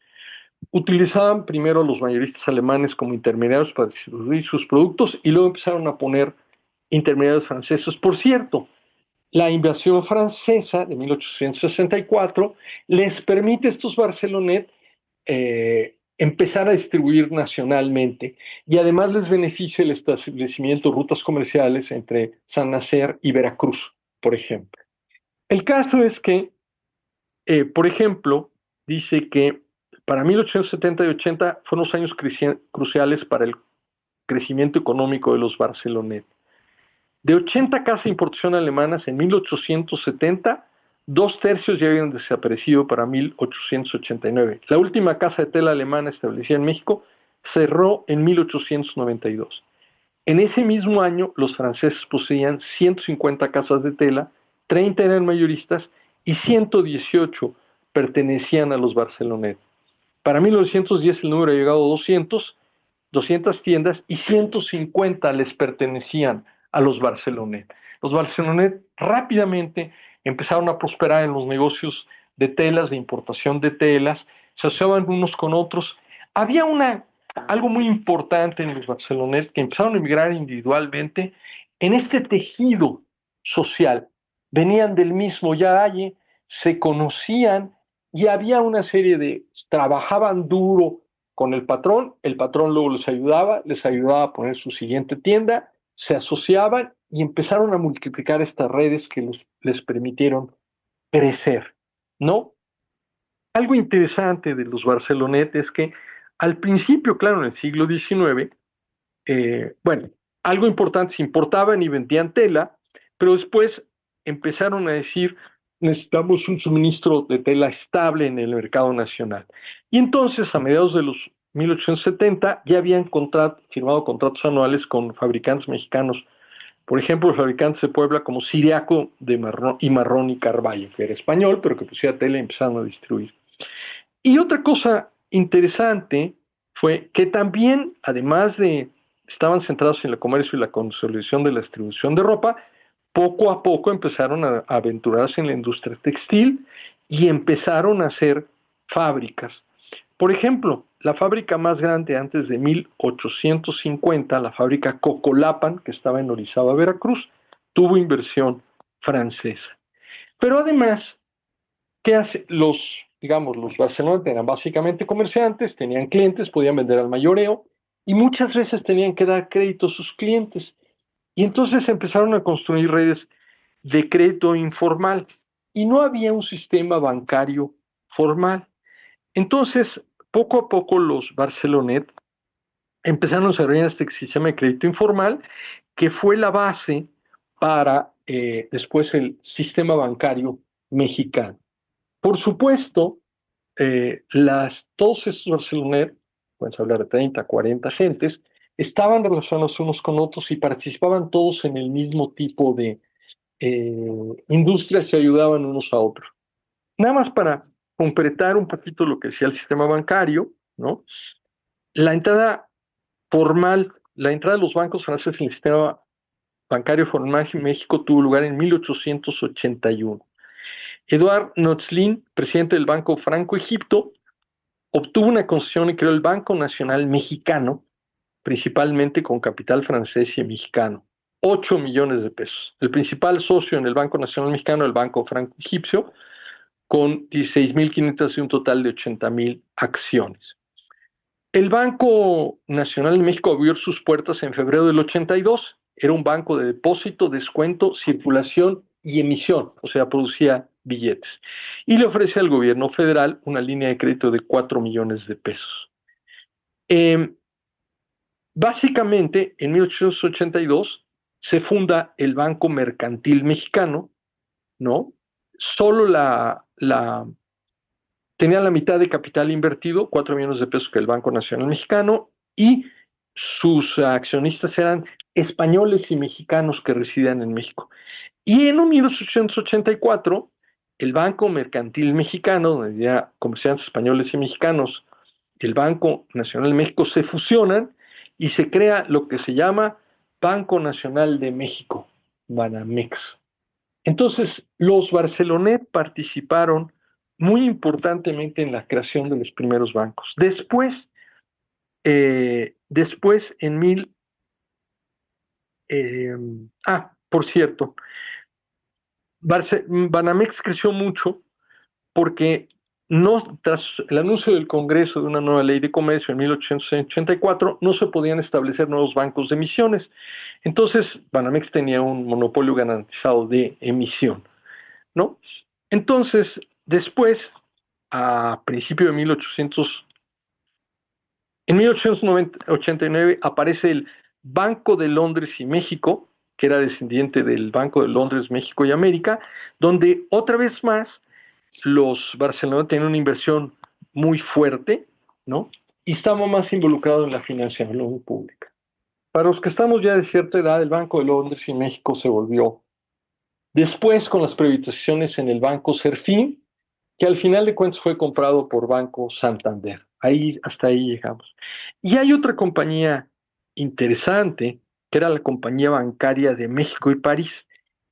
Utilizaban primero a los mayoristas alemanes como intermediarios para distribuir sus productos y luego empezaron a poner intermediarios franceses. Por cierto, la invasión francesa de 1864 les permite a estos Barcelonet empezar a distribuir nacionalmente y además les beneficia el establecimiento de rutas comerciales entre San Nacer y Veracruz, por ejemplo. El caso es que, por ejemplo, dice que para 1870 y 80 fueron los años cruciales para el crecimiento económico de los Barcelonet. De 80 casas de importación alemanas en 1870 2/3 ya habían desaparecido para 1889. La última casa de tela alemana establecida en México cerró en 1892. En ese mismo año, los franceses poseían 150 casas de tela, 30 eran mayoristas y 118 pertenecían a los Barcelonet. Para 1910 el número ha llegado a 200 tiendas y 150 les pertenecían a los Barcelonet. Los Barcelonet rápidamente empezaron a prosperar en los negocios de telas, de importación de telas, se asociaban unos con otros. Había algo muy importante en los Barcelonet, que empezaron a emigrar individualmente en este tejido social. Venían del mismo valle, se conocían y había una serie trabajaban duro con el patrón luego les ayudaba a poner su siguiente tienda, se asociaban y empezaron a multiplicar estas redes que les permitieron crecer, ¿no? Algo interesante de los Barcelonet es que al principio, claro, en el siglo XIX, algo importante, se importaban y vendían tela, pero después empezaron a decir, necesitamos un suministro de tela estable en el mercado nacional. Y entonces, a mediados de los 1870, ya habían firmado contratos anuales con fabricantes mexicanos, por ejemplo, los fabricantes de Puebla como Siriaco y Marrón y Carballo, que era español, pero que producía tela y empezaron a distribuir. Y otra cosa interesante fue que también, además de estaban centrados en el comercio y la consolidación de la distribución de ropa, poco a poco empezaron a aventurarse en la industria textil y empezaron a hacer fábricas. Por ejemplo, la fábrica más grande antes de 1850, la fábrica Cocolapan, que estaba en Orizaba, Veracruz, tuvo inversión francesa. Pero además, ¿qué hace? Los Barcelonet eran básicamente comerciantes, tenían clientes, podían vender al mayoreo y muchas veces tenían que dar crédito a sus clientes. Y entonces empezaron a construir redes de crédito informal y no había un sistema bancario formal. Entonces, poco a poco los Barcelonet empezaron a desarrollar este sistema de crédito informal que fue la base para después el sistema bancario mexicano. Por supuesto, todos estos Barcelonet, puedes hablar de 30, 40 gentes, estaban relacionados unos con otros y participaban todos en el mismo tipo de industrias y ayudaban unos a otros. Nada más para completar un poquito lo que decía el sistema bancario, ¿no? La entrada de los bancos franceses en el sistema bancario formal en México tuvo lugar en 1881. Edouard Notzelin, presidente del Banco Franco-Egipto, obtuvo una concesión y creó el Banco Nacional Mexicano, principalmente con capital francés y mexicano, 8 millones de pesos. El principal socio en el Banco Nacional Mexicano, el Banco Franco-Egipcio, con 16.500 y un total de 80.000 acciones. El Banco Nacional de México abrió sus puertas en febrero del 82. Era un banco de depósito, descuento, circulación y emisión, o sea, producía billetes. Y le ofrece al gobierno federal una línea de crédito de 4 millones de pesos. Básicamente, en 1882 se funda el Banco Mercantil Mexicano, ¿no? Solo tenía la mitad de capital invertido, 4 millones de pesos que el Banco Nacional Mexicano, y sus accionistas eran españoles y mexicanos que residían en México. Y en 1884, el Banco Mercantil Mexicano, donde había comerciantes españoles y mexicanos, el Banco Nacional de México se fusionan y se crea lo que se llama Banco Nacional de México, Banamex. Entonces, los Barcelonet participaron muy importantemente en la creación de los primeros bancos. Después, por cierto, Banamex creció mucho porque tras el anuncio del Congreso de una nueva ley de comercio en 1884, no se podían establecer nuevos bancos de emisiones. Entonces, Banamex tenía un monopolio garantizado de emisión, ¿no? Entonces, después, a principios de 1889, aparece el Banco de Londres y México, que era descendiente del Banco de Londres, México y América, donde otra vez más los barceloneses tenían una inversión muy fuerte, ¿no? Y estaban más involucrados en la financiación pública. Para los que estamos ya de cierta edad, el Banco de Londres y México se volvió después con las privatizaciones en el Banco Serfín, que al final de cuentas fue comprado por Banco Santander. Hasta ahí llegamos. Y hay otra compañía interesante, que era la Compañía Bancaria de México y París.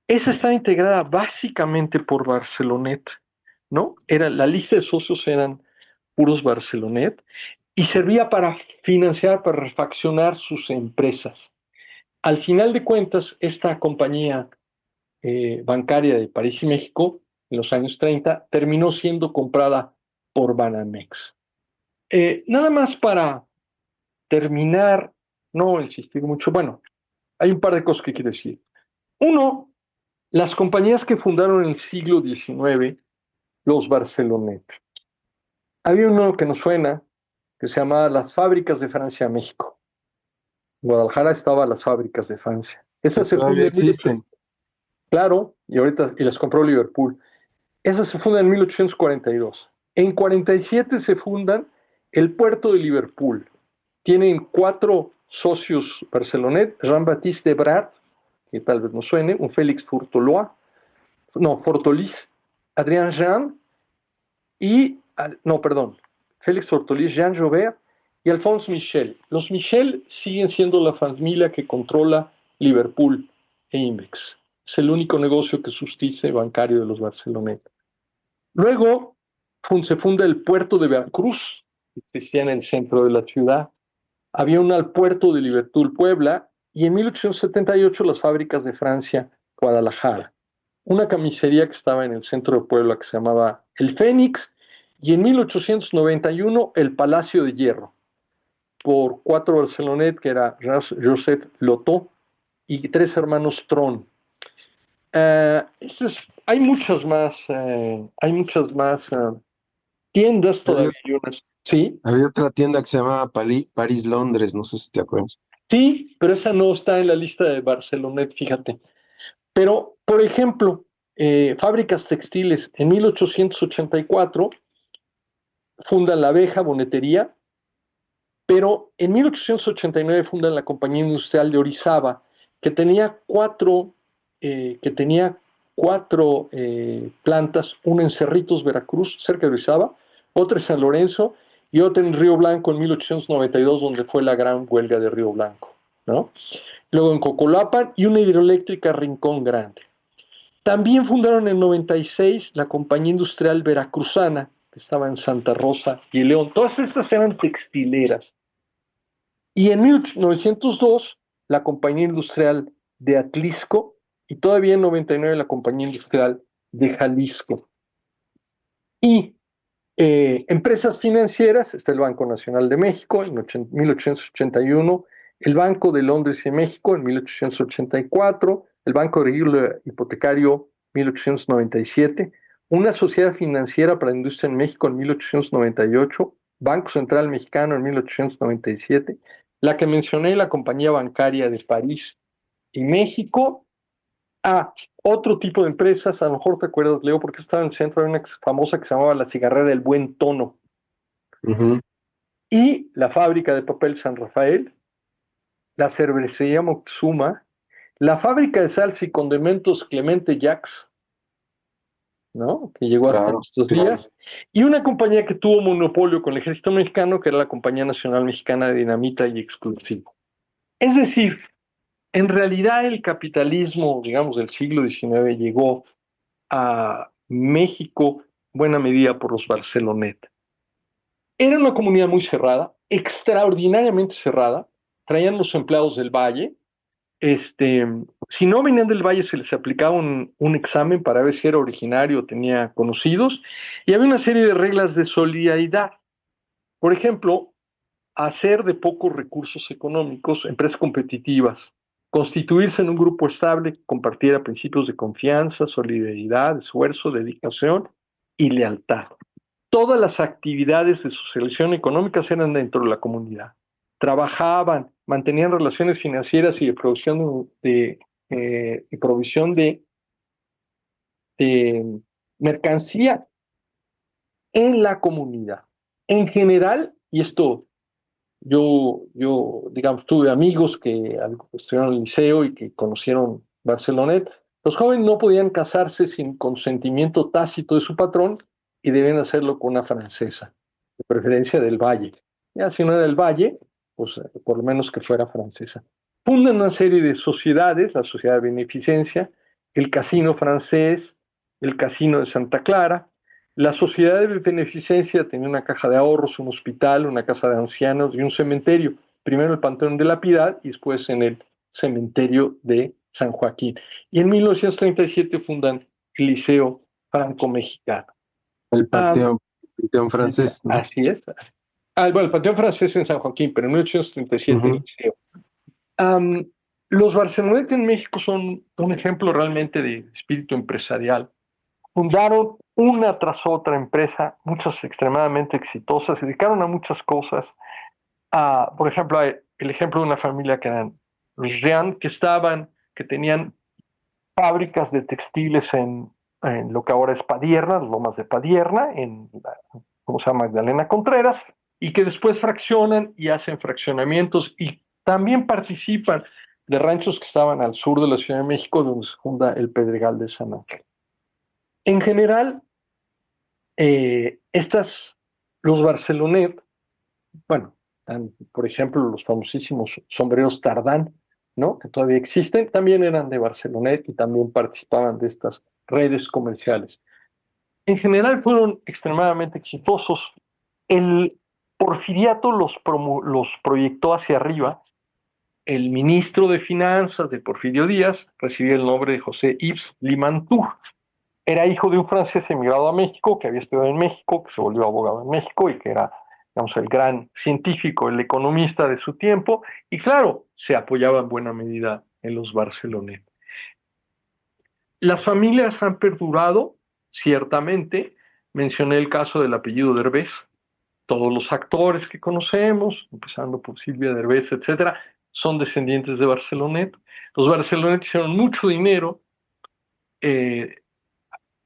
Esa estaba integrada básicamente por Barcelonet, ¿no? La lista de socios eran puros Barcelonet y servía para financiar, para refaccionar sus empresas. Al final de cuentas, esta compañía bancaria de París y México, en los años 30, terminó siendo comprada por Banamex. Nada más para terminar, no insistir mucho, bueno, hay un par de cosas que quiero decir. Uno, las compañías que fundaron en el siglo XIX, los Barcelonet. Había uno que nos suena, que se llamaba Las Fábricas de Francia, México. En Guadalajara estaban las Fábricas de Francia. Esas se Todavía fundan existen. Claro, y las compró Liverpool. Esas se fundan en 1842. En 47 se fundan el puerto de Liverpool. Tienen 4 socios Barcelonet, Jean-Baptiste Ebrard, que tal vez no suene, un Félix Fortolis, Adrien Jean Félix Fortolis, Jean Joubert y Alphonse Michel. Los Michel siguen siendo la familia que controla Liverpool e Imex. Es el único negocio que subsiste bancario de los Barcelonet. Luego se funda el puerto de Veracruz, que existía en el centro de la ciudad. Había uno al puerto de Liverpool, Puebla, y en 1878 las fábricas de Francia, Guadalajara. Una camisería que estaba en el centro de Puebla que se llamaba El Fénix, y en 1891 el Palacio de Hierro, por 4 Barcelonet, que era Joseph Lotto, y 3 hermanos Tron. Hay muchas más tiendas todavía. Sí, Había otra tienda que se llamaba París-Londres, no sé si te acuerdas. sí, pero esa no está en la lista de Barcelonet, fíjate. Pero, por ejemplo, fábricas textiles, en 1884 fundan la Abeja Bonetería, pero en 1889 fundan la Compañía Industrial de Orizaba, que tenía cuatro plantas, una en Cerritos, Veracruz, cerca de Orizaba, otra en San Lorenzo y otra en Río Blanco en 1892, donde fue la gran huelga de Río Blanco, ¿no? Luego en Cocolapan y una hidroeléctrica Rincón Grande. También fundaron en 96 la Compañía Industrial Veracruzana, que estaba en Santa Rosa y León. Todas estas eran textileras. Y en 1902 la Compañía Industrial de Atlisco y todavía en 99 la Compañía Industrial de Jalisco. Y empresas financieras, está el Banco Nacional de México en 1881, el Banco de Londres y México en 1884, el Banco de Registro Hipotecario 1897, una sociedad financiera para la industria en México en 1898, Banco Central Mexicano en 1897, la que mencioné, la Compañía Bancaria de París y México. Otro tipo de empresas, a lo mejor te acuerdas, Leo, porque estaba en el centro de una famosa que se llamaba la Cigarrera del Buen Tono. Uh-huh. Y la fábrica de papel San Rafael, la cervecería Moctezuma, la fábrica de salsa y condimentos Clemente Jacques, ¿no? Que llegó hasta nuestros días, y una compañía que tuvo monopolio con el ejército mexicano, que era la Compañía Nacional Mexicana de Dinamita y Explosivo. Es decir, en realidad el capitalismo, digamos, del siglo XIX llegó a México en buena medida por los Barcelonet. Era una comunidad muy cerrada, extraordinariamente cerrada. Traían los empleados del Valle. Si no venían del Valle se les aplicaba un examen para ver si era originario o tenía conocidos. Y había una serie de reglas de solidaridad. Por ejemplo, hacer de pocos recursos económicos empresas competitivas, constituirse en un grupo estable que compartiera principios de confianza, solidaridad, esfuerzo, dedicación y lealtad. Todas las actividades de socialización económica eran dentro de la comunidad. Trabajaban, mantenían relaciones financieras y de producción de y provisión de mercancía en la comunidad. En general, y esto digamos, tuve amigos que estudiaron en el liceo y que conocieron Barcelonet. Los jóvenes no podían casarse sin consentimiento tácito de su patrón y debían hacerlo con una francesa, de preferencia del Valle. Ya si no era del Valle, pues por lo menos que fuera francesa. Fundan una serie de sociedades, la Sociedad de Beneficencia, el Casino Francés, el Casino de Santa Clara. La Sociedad de Beneficencia tenía una caja de ahorros, un hospital, una casa de ancianos y un cementerio. Primero el Panteón de la Piedad y después en el cementerio de San Joaquín. Y en 1937 fundan el Liceo Franco-Mexicano. El Panteón francés, ¿no? Así es. Bueno, el Panteón Francés en San Joaquín, pero en 1837 el Liceo. Los Barcelonet en México son un ejemplo realmente de espíritu empresarial. Fundaron una tras otra empresa, muchas extremadamente exitosas, se dedicaron a muchas cosas. Por ejemplo, el ejemplo de una familia que eran los Jean, que tenían fábricas de textiles en lo que ahora es Padierna, Lomas de Padierna, ¿cómo se llama? Magdalena Contreras, y que después fraccionan y hacen fraccionamientos y también participan de ranchos que estaban al sur de la Ciudad de México, donde se funda el Pedregal de San Ángel. En general, los Barcelonet, bueno, por ejemplo, los famosísimos sombreros Tardán, ¿no? Que todavía existen, también eran de Barcelonet y también participaban de estas redes comerciales. En general fueron extremadamente exitosos. El Porfiriato los proyectó hacia arriba. El ministro de Finanzas de Porfirio Díaz recibía el nombre de José Yves Limantour. Era hijo de un francés emigrado a México, que había estudiado en México, que se volvió abogado en México y que era, digamos, el gran científico, el economista de su tiempo, y claro, se apoyaba en buena medida en los Barcelonet. Las familias han perdurado, ciertamente. Mencioné el caso del apellido Derbez. Todos los actores que conocemos, empezando por Silvia Derbez, etcétera, son descendientes de Barcelonet. Los Barcelonet hicieron mucho dinero,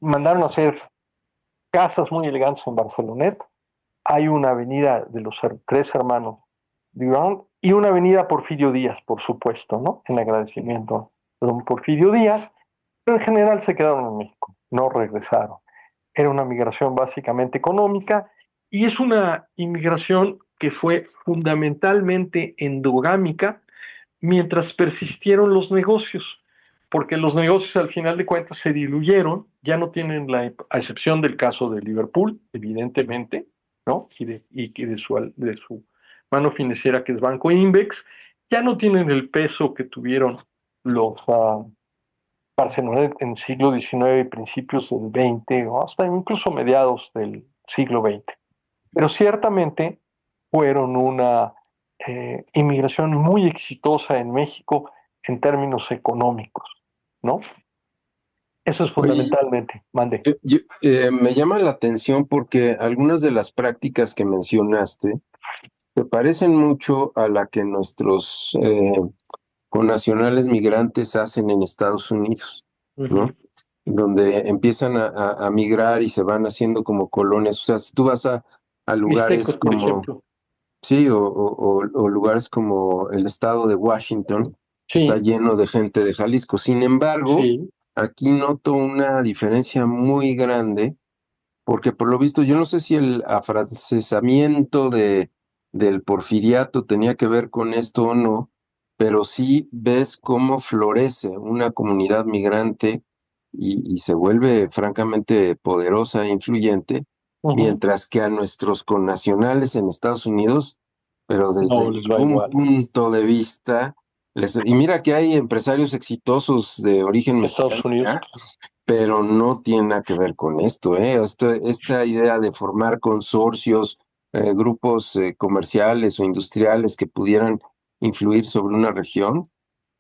mandaron a hacer casas muy elegantes en Barcelonet. Hay una avenida de los tres hermanos Durand y una avenida Porfirio Díaz, por supuesto, ¿no? En agradecimiento a don Porfirio Díaz, pero en general se quedaron en México, no regresaron. Era una migración básicamente económica y es una inmigración que fue fundamentalmente endogámica mientras persistieron los negocios, porque los negocios al final de cuentas se diluyeron, ya no tienen a excepción del caso de Liverpool, evidentemente, ¿no? Y de su mano financiera que es Banco Invex, ya no tienen el peso que tuvieron los Barcelonet en el siglo XIX y principios del XX, o hasta incluso mediados del siglo XX. Pero ciertamente fueron una inmigración muy exitosa en México en términos económicos, ¿no? Eso es fundamentalmente. Mande. Me llama la atención porque algunas de las prácticas que mencionaste se parecen mucho a la que nuestros connacionales migrantes hacen en Estados Unidos, ¿no? Donde empiezan a migrar y se van haciendo como colonias. O sea, si tú vas a lugares Mixtecos, por ejemplo. Sí, o lugares como el estado de Washington, Sí. Está lleno de gente de Jalisco. Sin embargo, Sí. aquí noto una diferencia muy grande, porque por lo visto, yo no sé si el afrancesamiento del porfiriato tenía que ver con esto o no, pero sí ves cómo florece una comunidad migrante y se vuelve francamente poderosa e influyente, mientras que a nuestros connacionales en Estados Unidos, pero desde No les va un igual. punto de vista, y mira que hay empresarios exitosos de origen Estados mexicano, Unidos. pero no tiene nada que ver con esto, ¿eh? Esta idea de formar consorcios, grupos comerciales o industriales que pudieran influir sobre una región,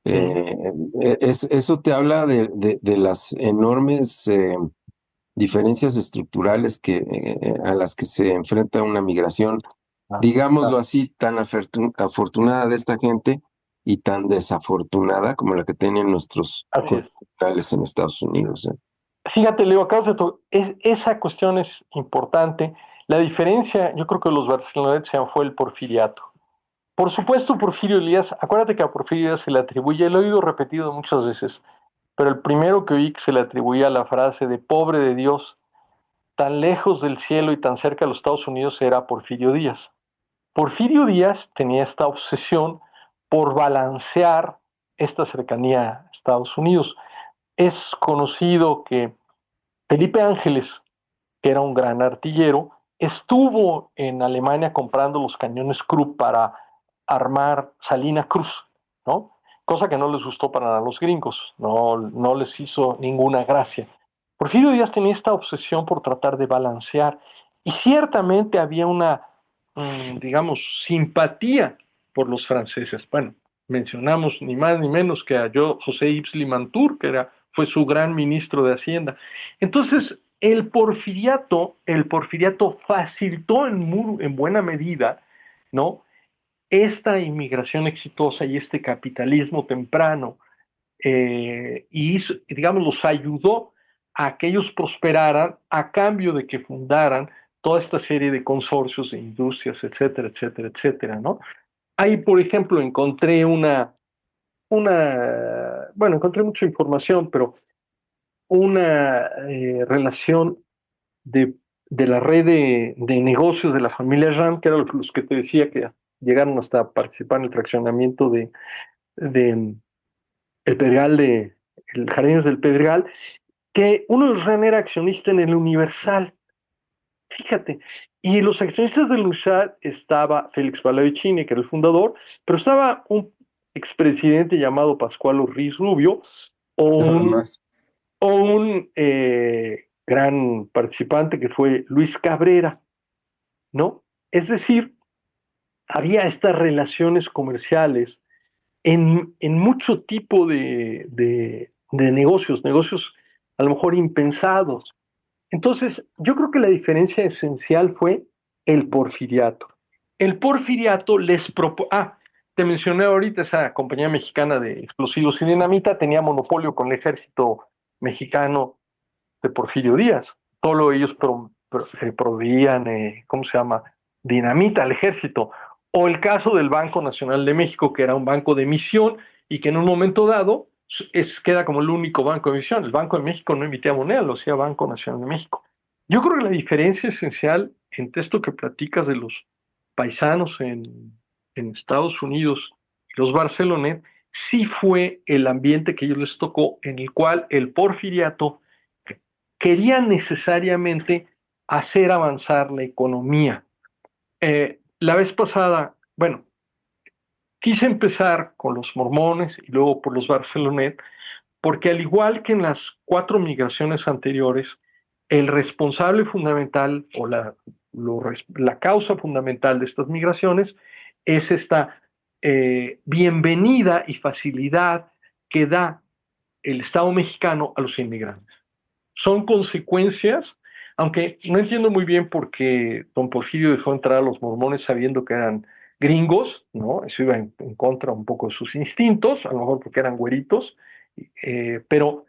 eso te habla de las enormes diferencias estructurales a las que se enfrenta una migración, digámoslo así, tan afortunada de esta gente, y tan desafortunada como la que tienen nuestros Así es. connacionales en Estados Unidos. Fíjate, Leo, esa cuestión es importante. La diferencia, yo creo que los barceloneses fue el porfiriato. Por supuesto, Porfirio Díaz, acuérdate que a Porfirio Díaz se le atribuye, lo he oído repetido muchas veces, pero el primero que oí que se le atribuía la frase de pobre de Dios, tan lejos del cielo y tan cerca de los Estados Unidos, era Porfirio Díaz. Porfirio Díaz tenía esta obsesión por balancear esta cercanía a Estados Unidos. Es conocido que Felipe Ángeles, que era un gran artillero, estuvo en Alemania comprando los cañones Krupp para armar Salina Cruz, ¿no? Cosa que no les gustó para nada a los gringos, no les hizo ninguna gracia. Porfirio Díaz tenía esta obsesión por tratar de balancear y ciertamente había una, digamos, simpatía por los franceses. Bueno, mencionamos ni más ni menos que a José Yves Limantour, que fue su gran ministro de Hacienda. Entonces, el porfiriato facilitó en buena medida, ¿no?, esta inmigración exitosa y este capitalismo temprano, y digamos, los ayudó a que ellos prosperaran a cambio de que fundaran toda esta serie de consorcios de industrias, etcétera, etcétera, etcétera, ¿no? Ahí, por ejemplo, encontré bueno, encontré mucha información, pero una relación de, de la red de negocios de la familia Ram, que eran los que te decía que llegaron hasta participar en el fraccionamiento de el Pedregal, el Jardines del Pedregal, que uno de los Ram era accionista en el Universal, fíjate, y los accionistas del Universal estaba Félix Palavicini, que era el fundador, pero estaba un expresidente llamado Pascual Ruiz Rubio, o un gran participante que fue Luis Cabrera, ¿no? Es decir, había estas relaciones comerciales en mucho tipo de negocios a lo mejor impensados. Entonces, yo creo que la diferencia esencial fue el porfiriato. El porfiriato te mencioné ahorita, esa compañía mexicana de explosivos y dinamita tenía monopolio con el ejército mexicano de Porfirio Díaz. Todos ellos proveían, ¿cómo se llama?, dinamita al ejército. O el caso del Banco Nacional de México, que era un banco de emisión y que en un momento dado queda como el único banco de emisión. El Banco de México no emitía moneda, lo hacía Banco Nacional de México. Yo creo que la diferencia esencial entre esto que platicas de los paisanos en Estados Unidos y los Barcelonet, sí fue el ambiente que a ellos les tocó, en el cual el porfiriato quería necesariamente hacer avanzar la economía. La vez pasada, bueno, quise empezar con los mormones y luego por los Barcelonet, porque al igual que en las 4 migraciones anteriores, el responsable fundamental o la causa fundamental de estas migraciones es esta bienvenida y facilidad que da el Estado mexicano a los inmigrantes. Son consecuencias, aunque no entiendo muy bien por qué don Porfirio dejó entrar a los mormones sabiendo que eran gringos, ¿no? Eso iba en contra un poco de sus instintos, a lo mejor porque eran güeritos, pero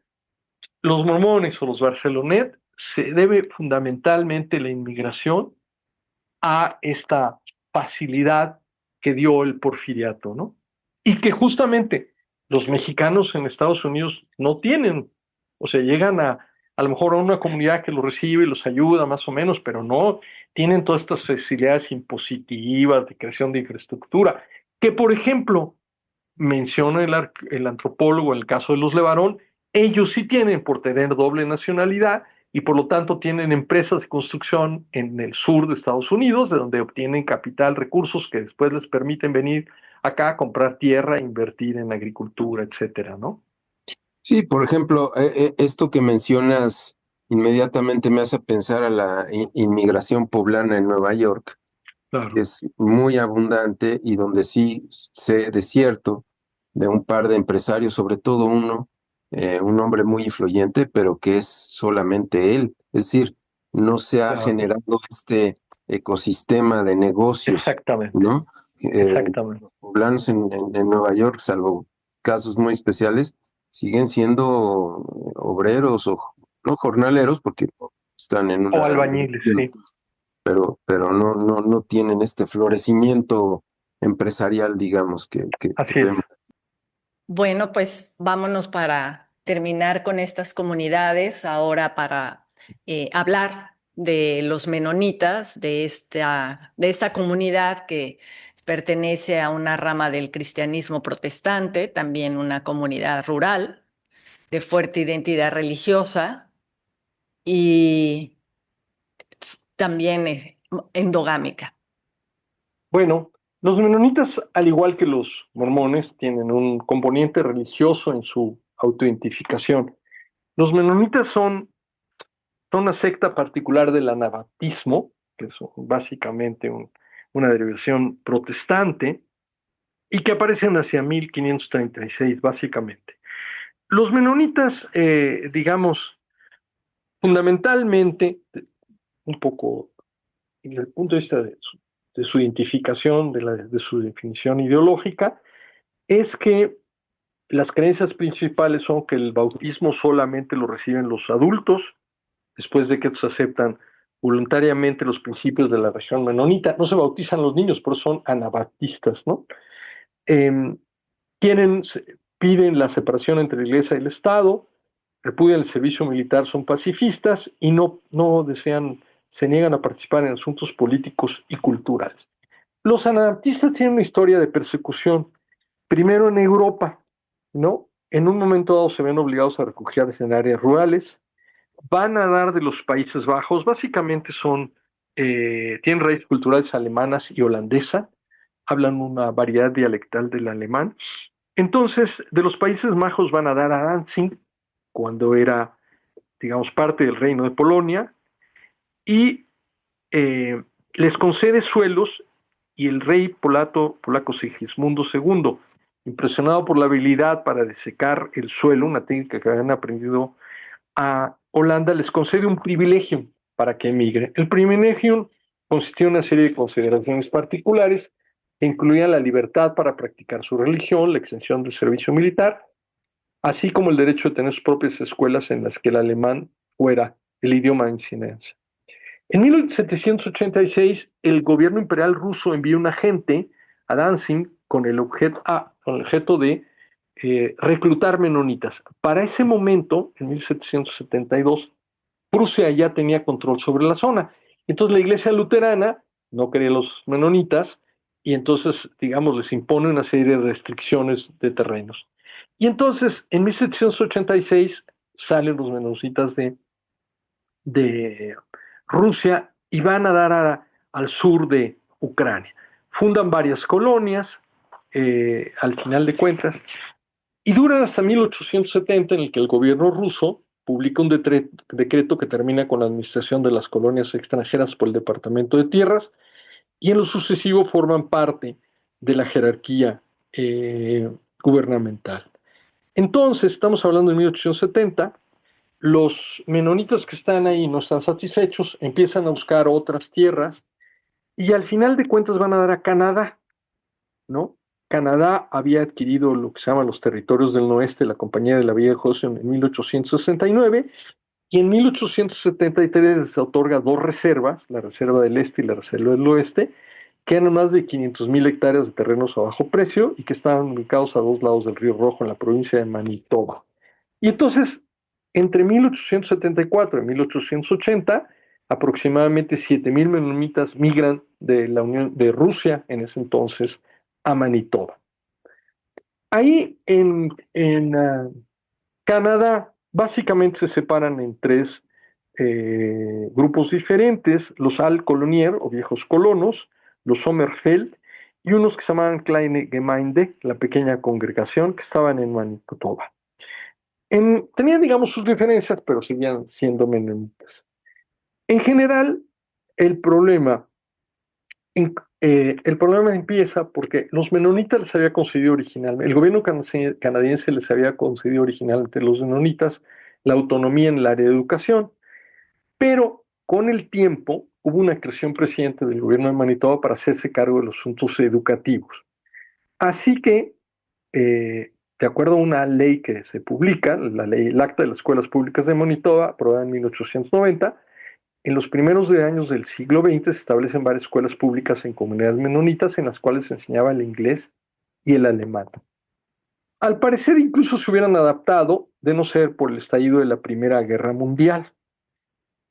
los mormones o los Barcelonet se debe fundamentalmente la inmigración a esta facilidad que dio el porfiriato, ¿no? Y que justamente los mexicanos en Estados Unidos no tienen, o sea, llegan a lo mejor a una comunidad que los recibe y los ayuda más o menos, pero no tienen todas estas facilidades impositivas de creación de infraestructura, que por ejemplo, menciona el antropólogo en el caso de los Levarón, ellos sí tienen por tener doble nacionalidad y por lo tanto tienen empresas de construcción en el sur de Estados Unidos, de donde obtienen capital, recursos que después les permiten venir acá a comprar tierra, invertir en agricultura, etcétera, ¿no? Sí, por ejemplo, esto que mencionas inmediatamente me hace pensar a la inmigración poblana en Nueva York, Claro. que es muy abundante y donde sí sé de cierto de un par de empresarios, sobre todo uno, un hombre muy influyente, pero que es solamente él. Es decir, no se ha Claro. generado este ecosistema de negocios, Exactamente. ¿no? Exactamente. Los poblanos en Nueva York, salvo casos muy especiales, siguen siendo obreros o no jornaleros porque están en O una albañiles, sí. pero no tienen este florecimiento empresarial, digamos, que Así es. vemos. Bueno, pues vámonos para terminar con estas comunidades, ahora para hablar de los menonitas, de esta comunidad que pertenece a una rama del cristianismo protestante, también una comunidad rural de fuerte identidad religiosa y también endogámica. Bueno, los menonitas, al igual que los mormones, tienen un componente religioso en su autoidentificación. Los menonitas son una secta particular del anabaptismo, que es básicamente una derivación protestante, y que aparecen hacia 1536, básicamente. Los menonitas, digamos, fundamentalmente, un poco desde el punto de vista de su identificación, de su definición ideológica, es que las creencias principales son que el bautismo solamente lo reciben los adultos, después de que estos aceptan voluntariamente los principios de la religión menonita. No se bautizan los niños, pero son anabaptistas, ¿no? Eh, quieren, piden la separación entre la iglesia y el Estado, repudian el servicio militar, son pacifistas y no desean, se niegan a participar en asuntos políticos y culturales. Los anabaptistas tienen una historia de persecución, primero en Europa, ¿no? En un momento dado se ven obligados a refugiarse en áreas rurales, van a dar de los Países Bajos, básicamente tienen raíces culturales alemanas y holandesa, hablan una variedad dialectal del alemán. Entonces, de los Países Bajos van a dar a Danzig, cuando era, digamos, parte del reino de Polonia, y les concede suelos, y el rey polaco Sigismundo II, impresionado por la habilidad para desecar el suelo, una técnica que habían aprendido a Holanda, les concede un privilegio para que emigre. El privilegio consistía en una serie de consideraciones particulares que incluían la libertad para practicar su religión, la exención del servicio militar, así como el derecho de tener sus propias escuelas en las que el alemán fuera el idioma de enseñanza. En 1786, el gobierno imperial ruso envió un agente a Danzig con el objeto de reclutar menonitas. Para ese momento, en 1772, Prusia ya tenía control sobre la zona. Entonces la iglesia luterana no quería los menonitas y entonces, digamos, les impone una serie de restricciones de terrenos. Y entonces, en 1786, salen los menonitas de Rusia y van a dar al sur de Ucrania. Fundan varias colonias, al final de cuentas, y duran hasta 1870, en el que el gobierno ruso publica un decreto que termina con la administración de las colonias extranjeras por el Departamento de Tierras, y en lo sucesivo forman parte de la jerarquía gubernamental. Entonces, estamos hablando de 1870, los menonitas que están ahí no están satisfechos, empiezan a buscar otras tierras y al final de cuentas van a dar a Canadá, ¿no? Canadá había adquirido lo que se llama los territorios del Oeste, la Compañía de la Villa de Hudson, en 1869, y en 1873 les otorga dos reservas, la Reserva del Este y la Reserva del Oeste, que eran más de 500,000 hectáreas de terrenos a bajo precio y que estaban ubicados a dos lados del Río Rojo en la provincia de Manitoba. Y entonces, entre 1874 y 1880, aproximadamente 7,000 menonitas migran de Rusia en ese entonces a Manitoba. Ahí en Canadá, básicamente se separan en tres grupos diferentes: los Al-Colonier o viejos colonos, los Sommerfeld y unos que se llamaban Kleine Gemeinde, la pequeña congregación, que estaban en Manitoba. Tenían, digamos, sus diferencias, pero seguían siendo menonitas. En general, el problema empieza porque los menonitas les había concedido originalmente, el gobierno canadiense les había concedido originalmente a los menonitas la autonomía en el área de educación, pero con el tiempo hubo una creación presidente del gobierno de Manitoba para hacerse cargo de los asuntos educativos. Así que, de acuerdo a una ley que se publica, el Acta de las Escuelas Públicas de Manitoba, aprobada en 1890, en los primeros años del siglo XX se establecen varias escuelas públicas en comunidades menonitas en las cuales se enseñaba el inglés y el alemán. Al parecer incluso se hubieran adaptado, de no ser por el estallido de la Primera Guerra Mundial.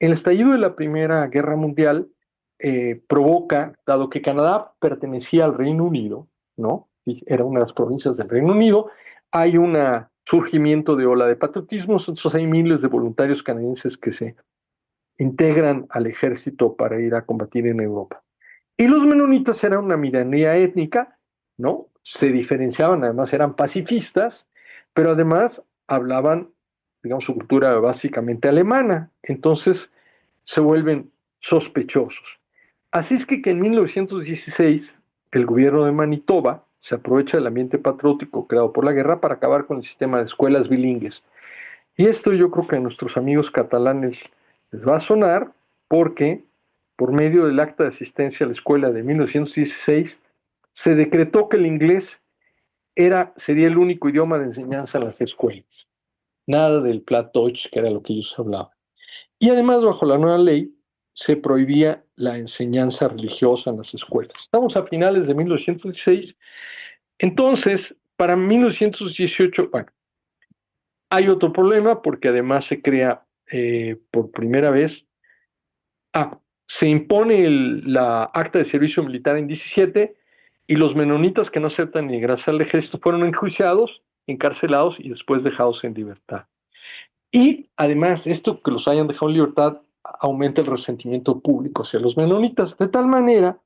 El estallido de la Primera Guerra Mundial provoca, dado que Canadá pertenecía al Reino Unido, ¿no? Era una de las provincias del Reino Unido, hay un surgimiento de ola de patriotismo, entonces hay miles de voluntarios canadienses que se integran al ejército para ir a combatir en Europa. Y los menonitas eran una minoría étnica, ¿no? Se diferenciaban, además eran pacifistas, pero además hablaban, digamos, su cultura básicamente alemana, entonces se vuelven sospechosos. Así es que en 1916 el gobierno de Manitoba se aprovecha del ambiente patriótico creado por la guerra para acabar con el sistema de escuelas bilingües. Y esto yo creo que a nuestros amigos catalanes les va a sonar porque por medio del Acta de Asistencia a la Escuela de 1916 se decretó que el inglés sería el único idioma de enseñanza en las escuelas. Nada del Plattdeutsch, que era lo que ellos hablaban. Y además, bajo la nueva ley, se prohibía la enseñanza religiosa en las escuelas. Estamos a finales de 1916. Entonces, para 1918, bueno, hay otro problema porque además se crea por primera vez, se impone la acta de servicio militar en 17 y los menonitas que no aceptan ni ingresar al ejército fueron enjuiciados, encarcelados y después dejados en libertad. Y además, esto que los hayan dejado en libertad aumenta el resentimiento público hacia los menonitas, de tal manera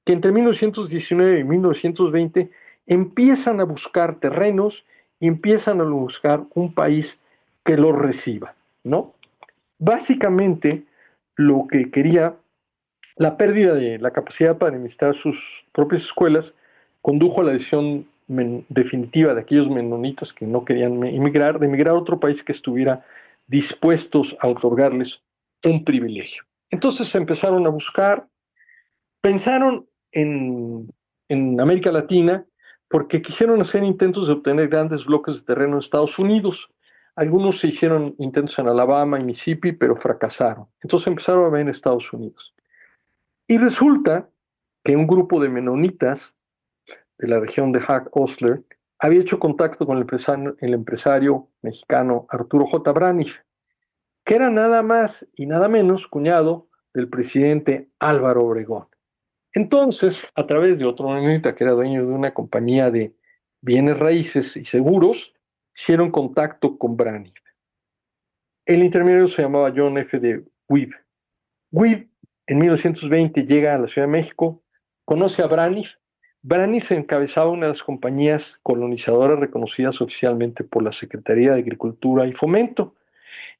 que entre 1919 y 1920 empiezan a buscar terrenos y empiezan a buscar un país que los reciba, ¿no? Básicamente, lo que quería, la pérdida de la capacidad para administrar sus propias escuelas, condujo a la decisión definitiva de aquellos menonitas que no querían emigrar, de emigrar a otro país que estuviera dispuestos a otorgarles un privilegio. Entonces se empezaron a buscar, pensaron en América Latina porque quisieron hacer intentos de obtener grandes bloques de terreno en Estados Unidos. Algunos se hicieron intentos en Alabama y Mississippi, pero fracasaron. Entonces empezaron a ver en Estados Unidos. Y resulta que un grupo de menonitas de la región de Hack-Osler había hecho contacto con el empresario mexicano Arturo J. Braniff, que era nada más y nada menos cuñado del presidente Álvaro Obregón. Entonces, a través de otro menonita que era dueño de una compañía de bienes raíces y seguros, hicieron contacto con Braniff. El intermediario se llamaba John F. de Wiebe. Wiebe, en 1920, llega a la Ciudad de México, conoce a Braniff. Braniff encabezaba una de las compañías colonizadoras reconocidas oficialmente por la Secretaría de Agricultura y Fomento.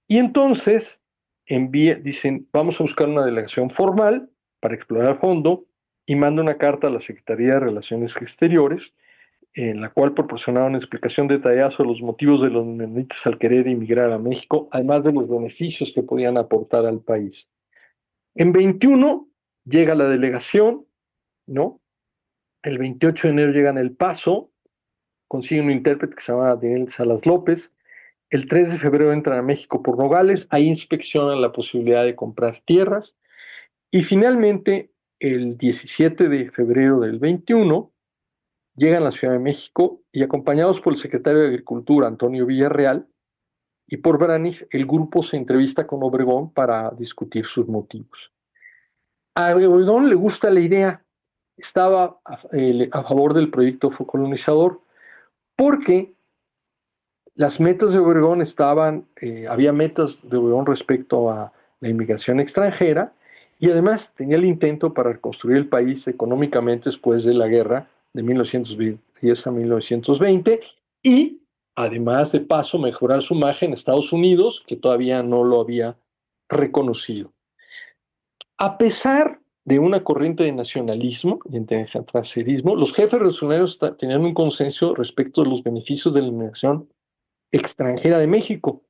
Y entonces dicen, vamos a buscar una delegación formal para explorar a fondo, y manda una carta a la Secretaría de Relaciones Exteriores, en la cual proporcionaba una explicación detallada sobre los motivos de los menonitas al querer emigrar a México, además de los beneficios que podían aportar al país. En 21 llega la delegación, ¿no? El 28 de enero llegan a El Paso, consiguen un intérprete que se llama Daniel Salas López. El 3 de febrero entran a México por Nogales, ahí inspeccionan la posibilidad de comprar tierras. Y finalmente, el 17 de febrero del 21, llegan a la Ciudad de México y acompañados por el secretario de Agricultura, Antonio Villarreal, y por Braniff, el grupo se entrevista con Obregón para discutir sus motivos. A Obregón le gusta la idea, estaba a favor del proyecto colonizador, porque las metas de Obregón había metas de Obregón respecto a la inmigración extranjera, y además tenía el intento para reconstruir el país económicamente después de la guerra de 1910 a 1920, y además de paso mejorar su imagen en Estados Unidos, que todavía no lo había reconocido. A pesar de una corriente de nacionalismo y transferismo, los jefes revolucionarios tenían un consenso respecto de los beneficios de la inmigración extranjera de México.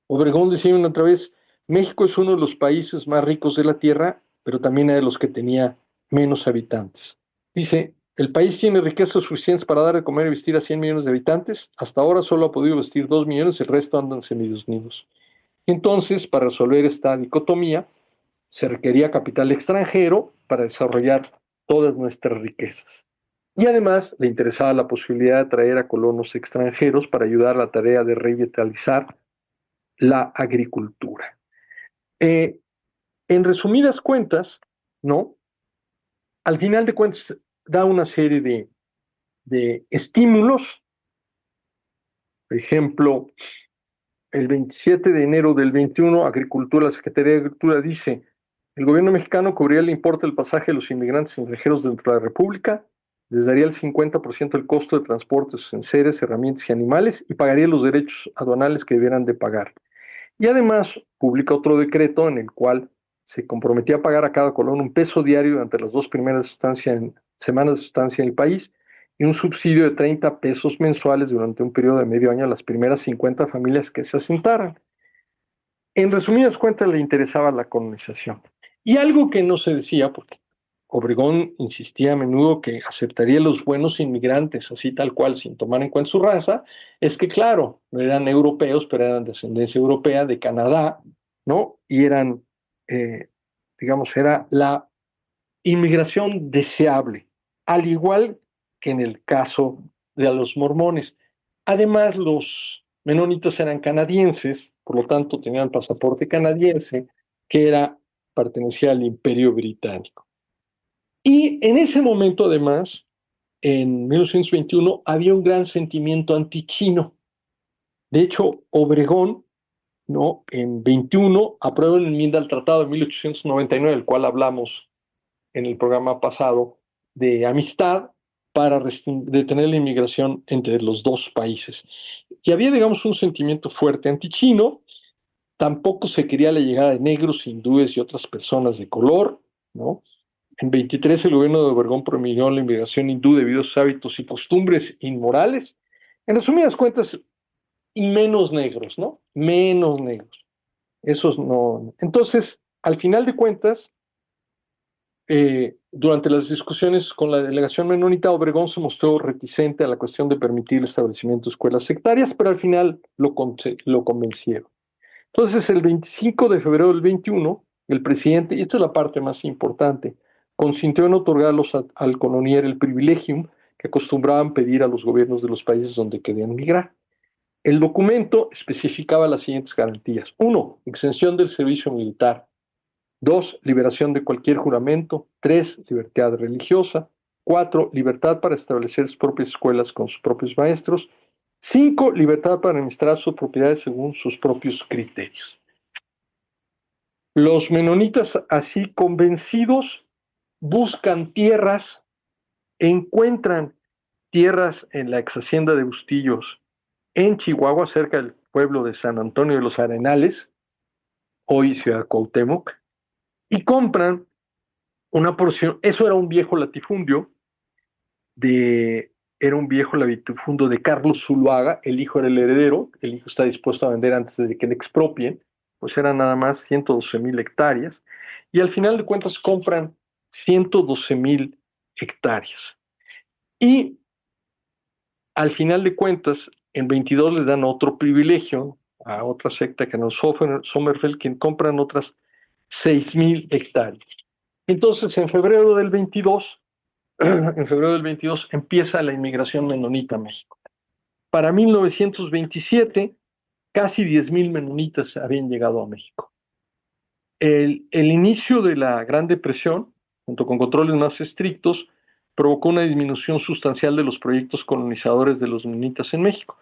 Obregón decía una otra vez, México es uno de los países más ricos de la tierra pero también hay de los que tenía menos habitantes. Dice, el país tiene riquezas suficientes para dar de comer y vestir a 100 millones de habitantes. Hasta ahora solo ha podido vestir 2 millones, el resto andan semidesnudos. Entonces, para resolver esta dicotomía, se requería capital extranjero para desarrollar todas nuestras riquezas. Y además le interesaba la posibilidad de traer a colonos extranjeros para ayudar a la tarea de revitalizar la agricultura. En resumidas cuentas, ¿no? Al final de cuentas da una serie de estímulos. Por ejemplo, el 27 de enero del 21, Agricultura, la Secretaría de Agricultura dice, el gobierno mexicano cubriría el importe del pasaje de los inmigrantes extranjeros dentro de la República, les daría el 50% del costo de transporte de sus enseres, herramientas y animales y pagaría los derechos aduanales que debieran de pagar. Y además publica otro decreto en el cual se comprometía a pagar a cada colono un peso diario durante las 2 primeras semanas de estancia en el país y un subsidio de 30 pesos mensuales durante un periodo de medio año a las primeras 50 familias que se asentaran. En resumidas cuentas, le interesaba la colonización. Y algo que no se decía, porque Obregón insistía a menudo que aceptaría los buenos inmigrantes, así tal cual, sin tomar en cuenta su raza, es que, claro, no eran europeos, pero eran de ascendencia europea, de Canadá, ¿no? Y eran, digamos, era la inmigración deseable, al igual que en el caso de los mormones. Además, los menonitas eran canadienses, por lo tanto tenían pasaporte canadiense, que pertenecía al Imperio Británico. Y en ese momento, además, en 1921, había un gran sentimiento antichino. De hecho, Obregón, ¿no? En 21 aprueba una enmienda al Tratado de 1899, del cual hablamos en el programa pasado, de amistad para detener la inmigración entre los dos países. Y había, digamos, un sentimiento fuerte antichino. Tampoco se quería la llegada de negros, hindúes y otras personas de color, ¿no? En 23 el gobierno de Obregón prohibió la inmigración hindú debido a sus hábitos y costumbres inmorales. En resumidas cuentas, y menos negros, ¿no? Menos negros. Esos no. Entonces, al final de cuentas, durante las discusiones con la delegación menonita, Obregón se mostró reticente a la cuestión de permitir el establecimiento de escuelas sectarias, pero al final lo convencieron. Entonces, el 25 de febrero del 21, el presidente, y esta es la parte más importante, consintió en otorgar al colonier el privilegium que acostumbraban pedir a los gobiernos de los países donde querían migrar. El documento especificaba las siguientes garantías. 1. Exención del servicio militar. 2. Liberación de cualquier juramento. 3. Libertad religiosa. 4. Libertad para establecer sus propias escuelas con sus propios maestros. 5. Libertad para administrar sus propiedades según sus propios criterios. Los menonitas, así convencidos, buscan tierras, encuentran tierras en la ex hacienda de Bustillos, en Chihuahua, cerca del pueblo de San Antonio de los Arenales, hoy Ciudad Cuauhtémoc, y compran una porción. Eso era un viejo latifundio de Carlos Zuluaga. El hijo era el heredero, el hijo está dispuesto a vender antes de que le expropien, pues eran nada más 112,000 hectáreas, y al final de cuentas compran 112,000 hectáreas. Y al final de cuentas, en 22 les dan otro privilegio a otra secta que no es Sommerfeld, quien compran otras 6,000 hectáreas. Entonces, en febrero del 22 empieza la inmigración menonita a México. Para 1927, casi 10,000 menonitas habían llegado a México. El inicio de la Gran Depresión, junto con controles más estrictos, provocó una disminución sustancial de los proyectos colonizadores de los menonitas en México.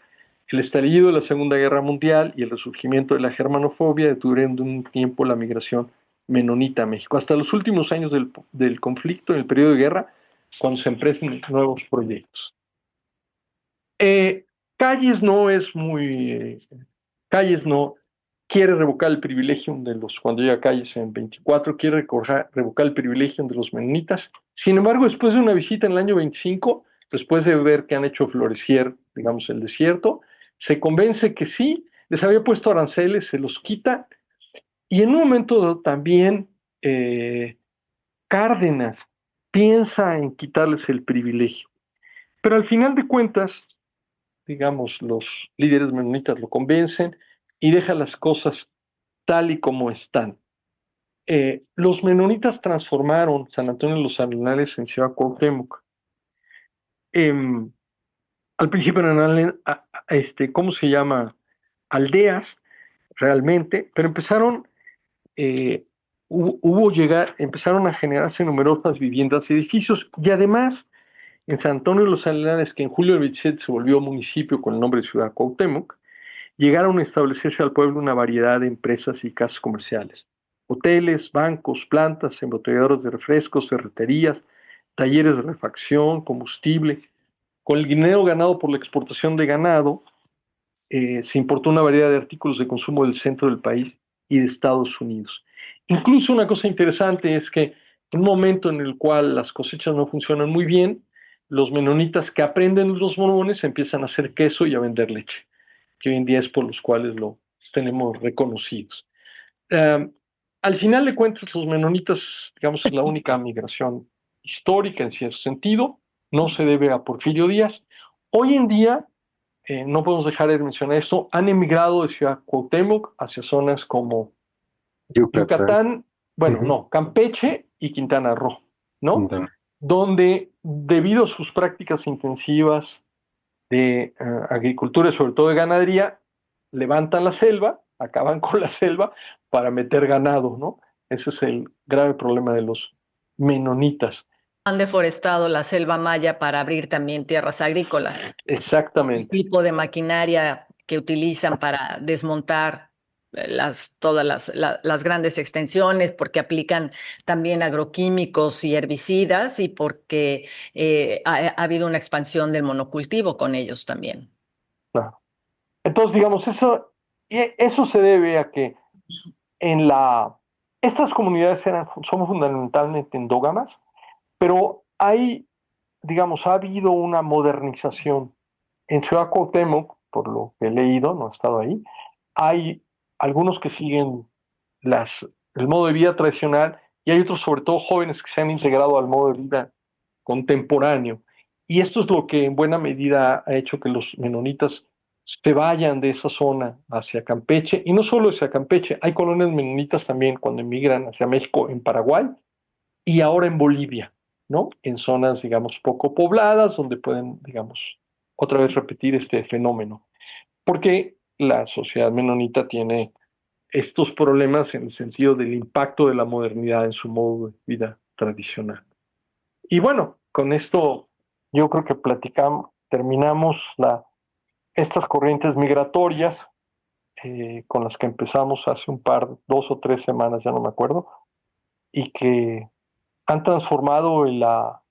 El estallido de la Segunda Guerra Mundial y el resurgimiento de la germanofobia detuvieron de un tiempo la migración menonita a México. Hasta los últimos años del conflicto, en el periodo de guerra, cuando se emprenden nuevos proyectos. Calles no quiere revocar el privilegio de cuando llega a Calles en 24, quiere revocar el privilegio de los menonitas. Sin embargo, después de una visita en el año 25, después de ver que han hecho florecer, digamos, el desierto, se convence que sí, les había puesto aranceles, se los quita, y en un momento también Cárdenas piensa en quitarles el privilegio. Pero al final de cuentas, digamos, los líderes menonitas lo convencen y deja las cosas tal y como están. Los menonitas transformaron San Antonio de los Arenales en Ciudad Cuauhtémoc. Em, Al principio eran, ¿cómo se llama? Aldeas, realmente, pero eh, empezaron a generarse numerosas viviendas y edificios, y además, en San Antonio de los Arenales, que en julio del 27 se volvió municipio con el nombre de Ciudad Cuauhtémoc, llegaron a establecerse al pueblo una variedad de empresas y casas comerciales. Hoteles, bancos, plantas, embotelladoras de refrescos, ferreterías, talleres de refacción, combustible. Con el dinero ganado por la exportación de ganado, se importó una variedad de artículos de consumo del centro del país y de Estados Unidos. Incluso una cosa interesante es que en un momento en el cual las cosechas no funcionan muy bien, los menonitas que aprenden los mormones empiezan a hacer queso y a vender leche, que hoy en día es por los cuales lo tenemos reconocidos. Al final de cuentas, los menonitas, digamos, es la única migración histórica en cierto sentido, no se debe a Porfirio Díaz. Hoy en día, no podemos dejar de mencionar esto, han emigrado de Ciudad Cuauhtémoc hacia zonas como Yucatán. Yucatán, bueno, Ujú. no, Campeche y Quintana Roo, ¿no? Quintana. Donde debido a sus prácticas intensivas de agricultura y sobre todo de ganadería, levantan la selva, acaban con la selva para meter ganado, ¿no? Ese es el grave problema de los menonitas. Han deforestado la selva maya para abrir también tierras agrícolas. El Exactamente. tipo de maquinaria que utilizan para desmontar todas las grandes extensiones, porque aplican también agroquímicos y herbicidas y porque ha habido una expansión del monocultivo con ellos también. Claro. Entonces, digamos, eso se debe a que en estas comunidades son fundamentalmente endógamas, pero digamos, ha habido una modernización. En Ciudad Cuauhtémoc, por lo que he leído, no he estado ahí, hay algunos que siguen el modo de vida tradicional y hay otros, sobre todo jóvenes, que se han integrado al modo de vida contemporáneo. Y esto es lo que en buena medida ha hecho que los menonitas se vayan de esa zona hacia Campeche, y no solo hacia Campeche, hay colonias menonitas también cuando emigran hacia México, en Paraguay y ahora en Bolivia, ¿no? En zonas, digamos, poco pobladas, donde pueden, digamos, otra vez repetir este fenómeno. Porque la sociedad menonita tiene estos problemas en el sentido del impacto de la modernidad en su modo de vida tradicional. Y bueno, con esto yo creo que terminamos estas corrientes migratorias con las que empezamos hace 2 o 3 semanas, ya no me acuerdo, y que han transformado en la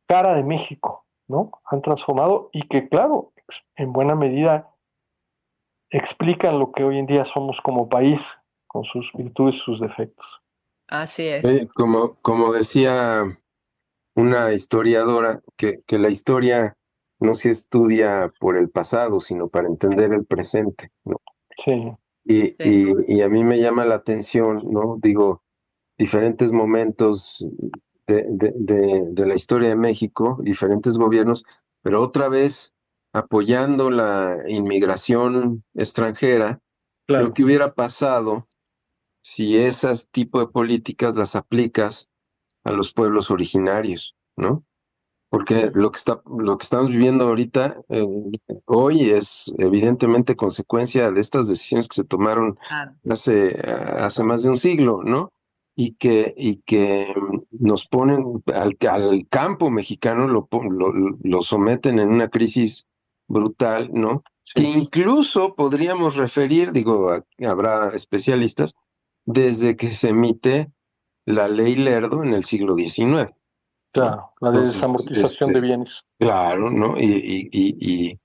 cara de México, ¿no? Han transformado y que, claro, en buena medida explican lo que hoy en día somos como país, con sus virtudes y sus defectos. Así es. Como decía una historiadora, que la historia no se estudia por el pasado, sino para entender el presente, ¿no? Sí, Y, Sí. y a mí me llama la atención, ¿no? Digo, diferentes momentos de la historia de México, diferentes gobiernos, pero otra vez apoyando la inmigración extranjera, lo claro. que hubiera pasado si esas tipo de políticas las aplicas a los pueblos originarios, ¿no? Porque lo que estamos viviendo ahorita, hoy, es evidentemente consecuencia de estas decisiones que se tomaron Claro. hace más de un siglo, ¿no? Y que nos ponen al campo mexicano, lo someten en una crisis brutal, ¿no? Que Sí, incluso podríamos referir, digo, habrá especialistas, desde que se emite la ley Lerdo en el siglo XIX, ¿no? claro. La de Entonces, desamortización de bienes. claro, ¿no? Y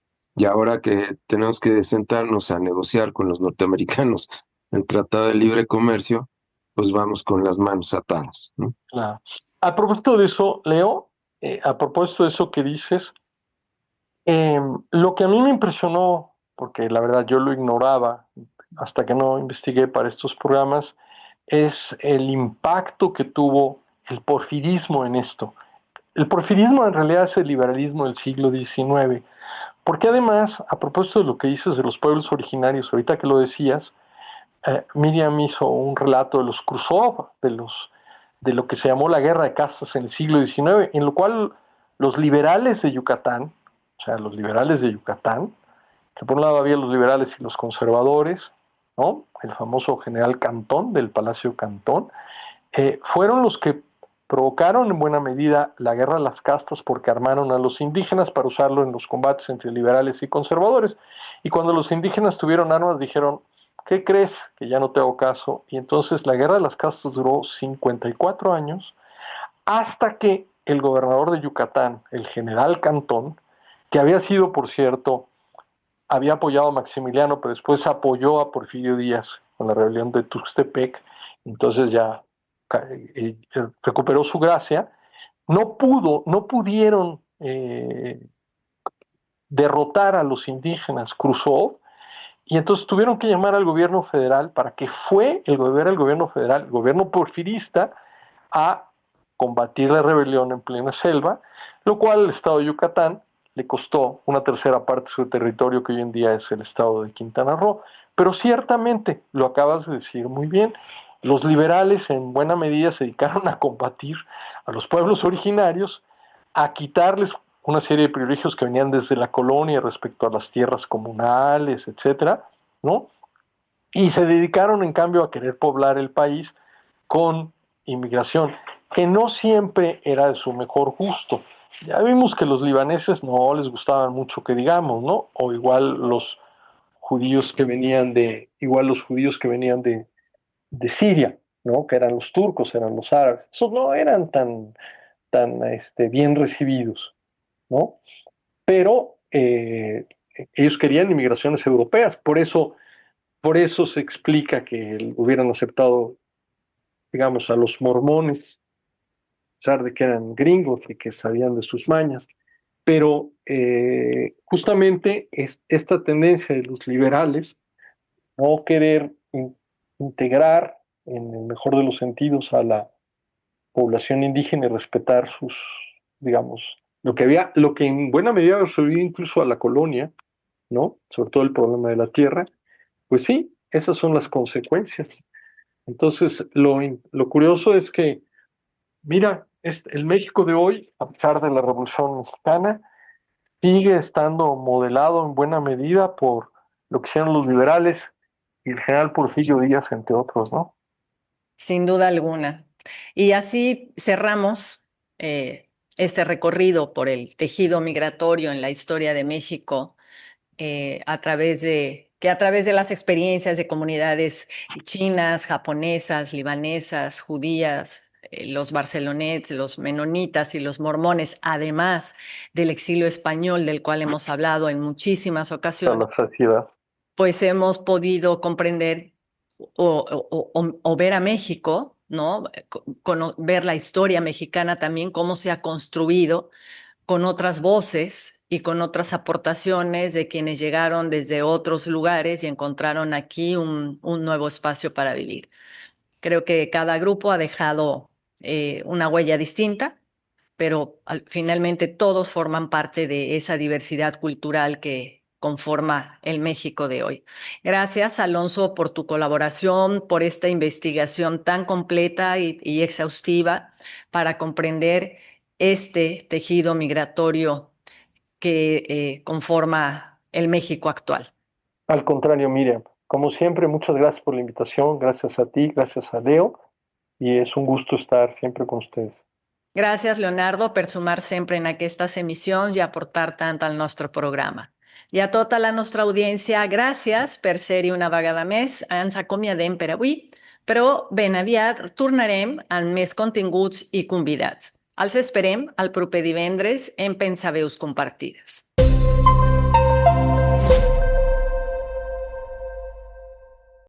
ahora que tenemos que sentarnos a negociar con los norteamericanos el Tratado de Libre Comercio, pues vamos con las manos atadas, ¿no? Claro. A propósito de eso, Leo, a propósito de eso que dices, lo que a mí me impresionó, porque la verdad yo lo ignoraba hasta que no investigué para estos programas, es el impacto que tuvo el porfirismo en esto. El porfirismo en realidad es el liberalismo del siglo XIX, porque además, a propósito de lo que dices de los pueblos originarios, ahorita que lo decías, Miriam hizo un relato de los Khrushchev, de lo que se llamó la guerra de castas en el siglo XIX, en lo cual los liberales de Yucatán, o sea, los liberales de Yucatán, que por un lado había los liberales y los conservadores, ¿no? El famoso general Cantón, del Palacio Cantón, fueron los que provocaron en buena medida la guerra de las castas porque armaron a los indígenas para usarlo en los combates entre liberales y conservadores. Y cuando los indígenas tuvieron armas dijeron, ¿qué crees? Que ya no te hago caso. Y entonces la guerra de las castas duró 54 años hasta que el gobernador de Yucatán, el general Cantón, que había sido, por cierto, había apoyado a Maximiliano, pero después apoyó a Porfirio Díaz con la rebelión de Tuxtepec, entonces ya recuperó su gracia, no pudieron derrotar a los indígenas Khrushchev, y entonces tuvieron que llamar al gobierno federal para que fue el gobierno federal, el gobierno porfirista, a combatir la rebelión en plena selva, lo cual al estado de Yucatán le costó una tercera parte de su territorio, que hoy en día es el estado de Quintana Roo. Pero ciertamente, lo acabas de decir muy bien, los liberales en buena medida se dedicaron a combatir a los pueblos originarios, a quitarles una serie de privilegios que venían desde la colonia respecto a las tierras comunales, etcétera, ¿no? Y se dedicaron, en cambio, a querer poblar el país con inmigración, que no siempre era de su mejor gusto. Ya vimos que los libaneses no les gustaban mucho que digamos, ¿no? O igual los judíos que venían de Siria, ¿no? Que eran los turcos, eran los árabes. Esos no eran tan bien recibidos, ¿no? Pero ellos querían inmigraciones europeas, por eso se explica que hubieran aceptado, digamos, a los mormones, a pesar de que eran gringos y que sabían de sus mañas. Pero justamente esta tendencia de los liberales no querer integrar, en el mejor de los sentidos, a la población indígena y respetar sus, digamos, lo que en buena medida resolvió incluso a la colonia, ¿no? Sobre todo el problema de la tierra, pues sí, esas son las consecuencias. Entonces, lo curioso es que, mira, el México de hoy, a pesar de la Revolución Mexicana, sigue estando modelado en buena medida por lo que hicieron los liberales y el general Porfirio Díaz, entre otros, ¿no? Sin duda alguna. Y así cerramos este recorrido por el tejido migratorio en la historia de México, a través de las experiencias de comunidades chinas, japonesas, libanesas, judías, los barcelonets, los menonitas y los mormones, además del exilio español del cual hemos hablado en muchísimas ocasiones, La saciedad. pues hemos podido comprender o ver a México, ¿no? Ver la historia mexicana también, cómo se ha construido con otras voces y con otras aportaciones de quienes llegaron desde otros lugares y encontraron aquí un nuevo espacio para vivir. Creo que cada grupo ha dejado una huella distinta, pero finalmente todos forman parte de esa diversidad cultural que conforma el México de hoy. Gracias, Alonso, por tu colaboración, por esta investigación tan completa y exhaustiva para comprender este tejido migratorio que conforma el México actual. Al contrario, Miriam, como siempre, muchas gracias por la invitación, gracias a ti, gracias a Leo, y es un gusto estar siempre con ustedes. Gràcies, Leonardo, per sumar sempre en aquestes emissions i aportar tant al nostre programa. I a tota la nostra audiència, gràcies per ser-hi una vegada més. Ens acomiadem per avui, però ben aviat tornarem amb més continguts i convidats. Els esperem el proper divendres en Pensaveus Compartides.